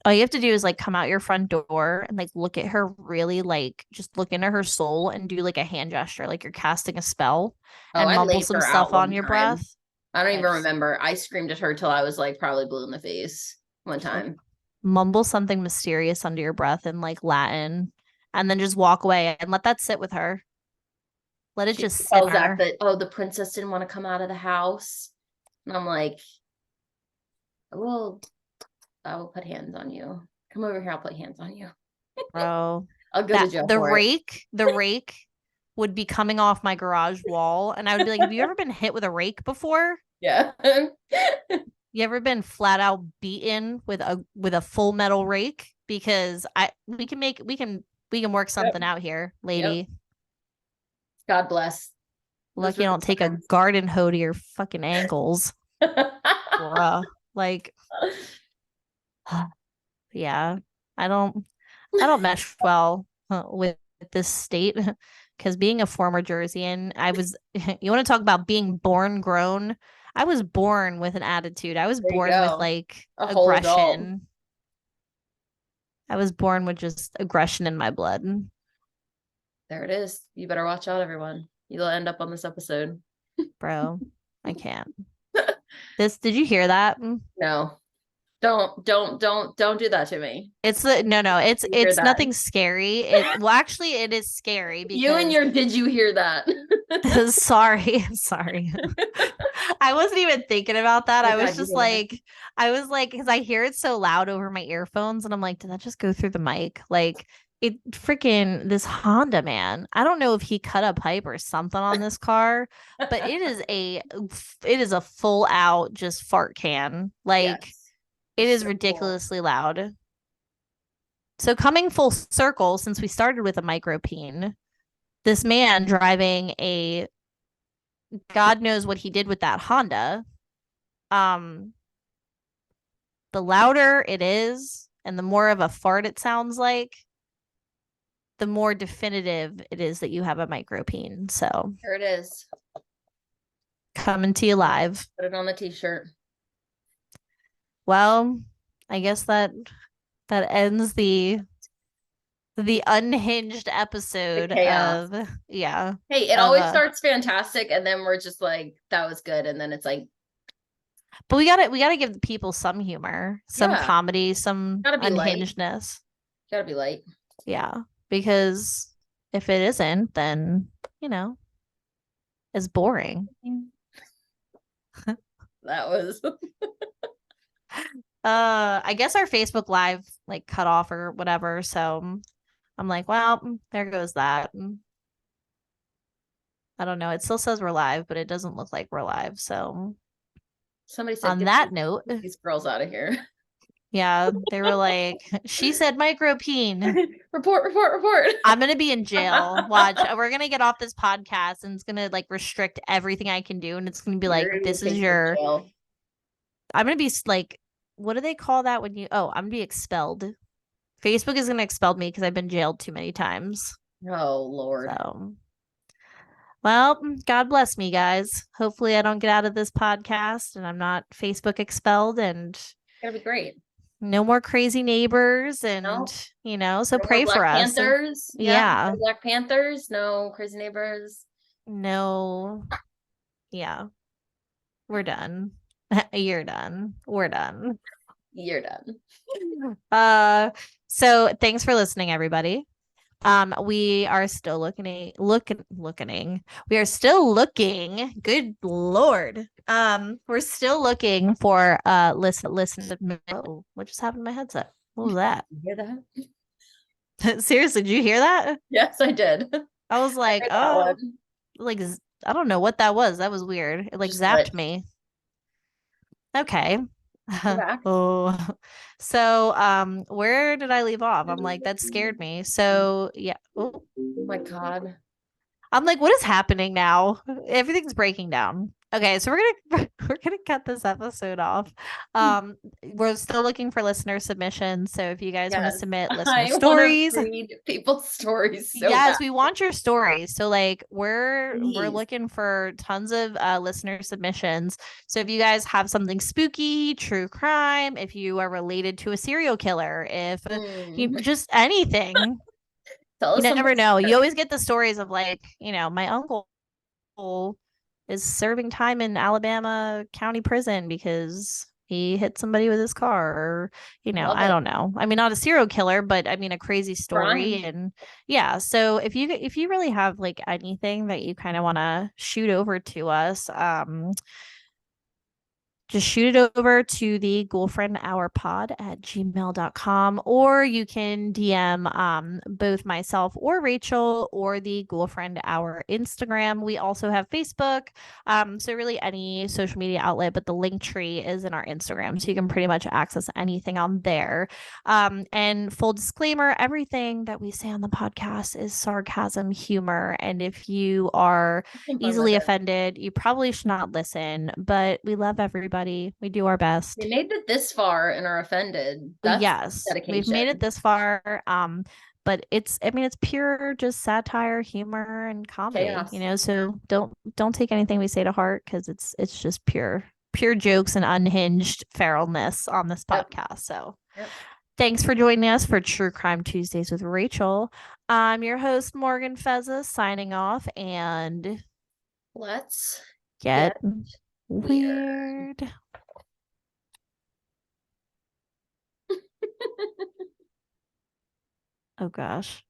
all you have to do is like come out your front door and like look at her really, like just look into her soul and do like a hand gesture, like you're casting a spell, and I mumble laid some her stuff out on one your time. breath. I don't even remember. I screamed at her till I was like probably blue in the face one time. Mumble something mysterious under your breath in like Latin, and then just walk away and let that sit with her. Let it just sit. Zach that, oh, the princess didn't want to come out of the house, and I'm like, I will put hands on you. Come over here. I'll put hands on you, bro. I'll go to jail. The rake would be coming off my garage wall, and I would be like, have you ever been hit with a rake before? Yeah. You ever been flat out beaten with a full metal rake? Because we can work something out here, lady. Yep. God bless. Lucky you don't take a garden hoe to your fucking ankles. Bruh. Like, yeah, I don't mesh well with this state, because being a former Jerseyan, you want to talk about being born grown? I was born with an attitude. I was born with like aggression. I was born with just aggression in my blood. There it is. You better watch out, everyone. You'll end up on this episode. Bro, I can't. Did you hear that? No. Don't do that to me. It's nothing scary. Actually it is scary because you and your did you hear that? sorry. I wasn't even thinking about that. I was just like, because I hear it so loud over my earphones, and I'm like, did that just go through the mic? Like, it freaking this Honda man. I don't know if he cut a pipe or something on this car, but it is a full out just fart can. Like, yes. It is ridiculously loud. So coming full circle, since we started with a micropene, this man driving a God knows what he did with that Honda. The louder it is and the more of a fart it sounds like, the more definitive it is that you have a micropene. So here it is. Coming to you live. Put it on the t-shirt. Well, I guess that ends the unhinged episode of yeah. Hey, it always starts fantastic, and then we're just like, that was good, and then it's like, but we gotta give the people some humor, some comedy, some unhingedness. Gotta be light. Yeah, because if it isn't, then it's boring. That was I guess our Facebook Live like cut off or whatever, so I'm like, well, there goes that. I don't know. It still says we're live, but it doesn't look like we're live. So somebody said, on that note, these girls out of here. Yeah, they were like, she said micropene. Report. I'm gonna be in jail. Watch, we're gonna get off this podcast, and it's gonna like restrict everything I can do, and it's gonna be like, this is your. I'm gonna be like, what do they call that when you? Oh, I'm gonna be expelled. Facebook is gonna expel me because I've been jailed too many times. Oh Lord. So, well, God bless me, guys. Hopefully, I don't get out of this podcast, and I'm not Facebook expelled, and it's gonna be great. No more crazy neighbors, and so pray for us. Panthers. Yeah. No Black Panthers, no crazy neighbors. No. Yeah. We're done. You're done. We're done. You're done. So thanks for listening, everybody. We are still looking. We are still looking. Good Lord. We're still looking for listen. Oh, what just happened to my headset? What was that? You hear that? Seriously, did you hear that? Yes, I did. I was I like, heard that oh, one. like I don't know what that was. That was weird. It like Just zapped glitched. me. Okay. We're back. Oh. So, where did I leave off? I'm like, that scared me. So, yeah. Oh. Oh my God. I'm like, what is happening now? Everything's breaking down. Okay, so we're gonna cut this episode off. We're still looking for listener submissions. So if you guys want to Yes. submit listener I want to stories, read people's stories so bad. yes, we want your stories. So like we're Please. looking for tons of listener submissions. So if you guys have something spooky, true crime, if you are related to a serial killer, if you Mm. just anything, Tell you us something. never know. You always get the stories of like, my uncle is serving time in Alabama County Prison because he hit somebody with his car, or Love I it. don't know. I mean, not a serial killer, but I mean a crazy story. Crime. And yeah, so if you really have like anything that you kind of want to shoot over to us, just shoot it over to the girlfriendhourpod@gmail.com, or you can DM both myself or Rachel or the girlfriend hour Instagram. We also have Facebook. So really any social media outlet, but the link tree is in our Instagram. So you can pretty much access anything on there. And full disclaimer, everything that we say on the podcast is sarcasm, humor. And if you are Some fun with easily it. offended, you probably should not listen, but we love everybody. We do our best. We made it this far and are offended. That's Yes, we've made it dedication. this far. But it's pure just satire, humor, and comedy, Chaos. so don't take anything we say to heart because it's just pure jokes and unhinged feralness on this Yep. podcast. So Yep. thanks for joining us for True Crime Tuesdays with Rachel. I'm your host, Morgan Fezza, signing off, and Let's get get weird. weird. Oh gosh.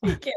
You can't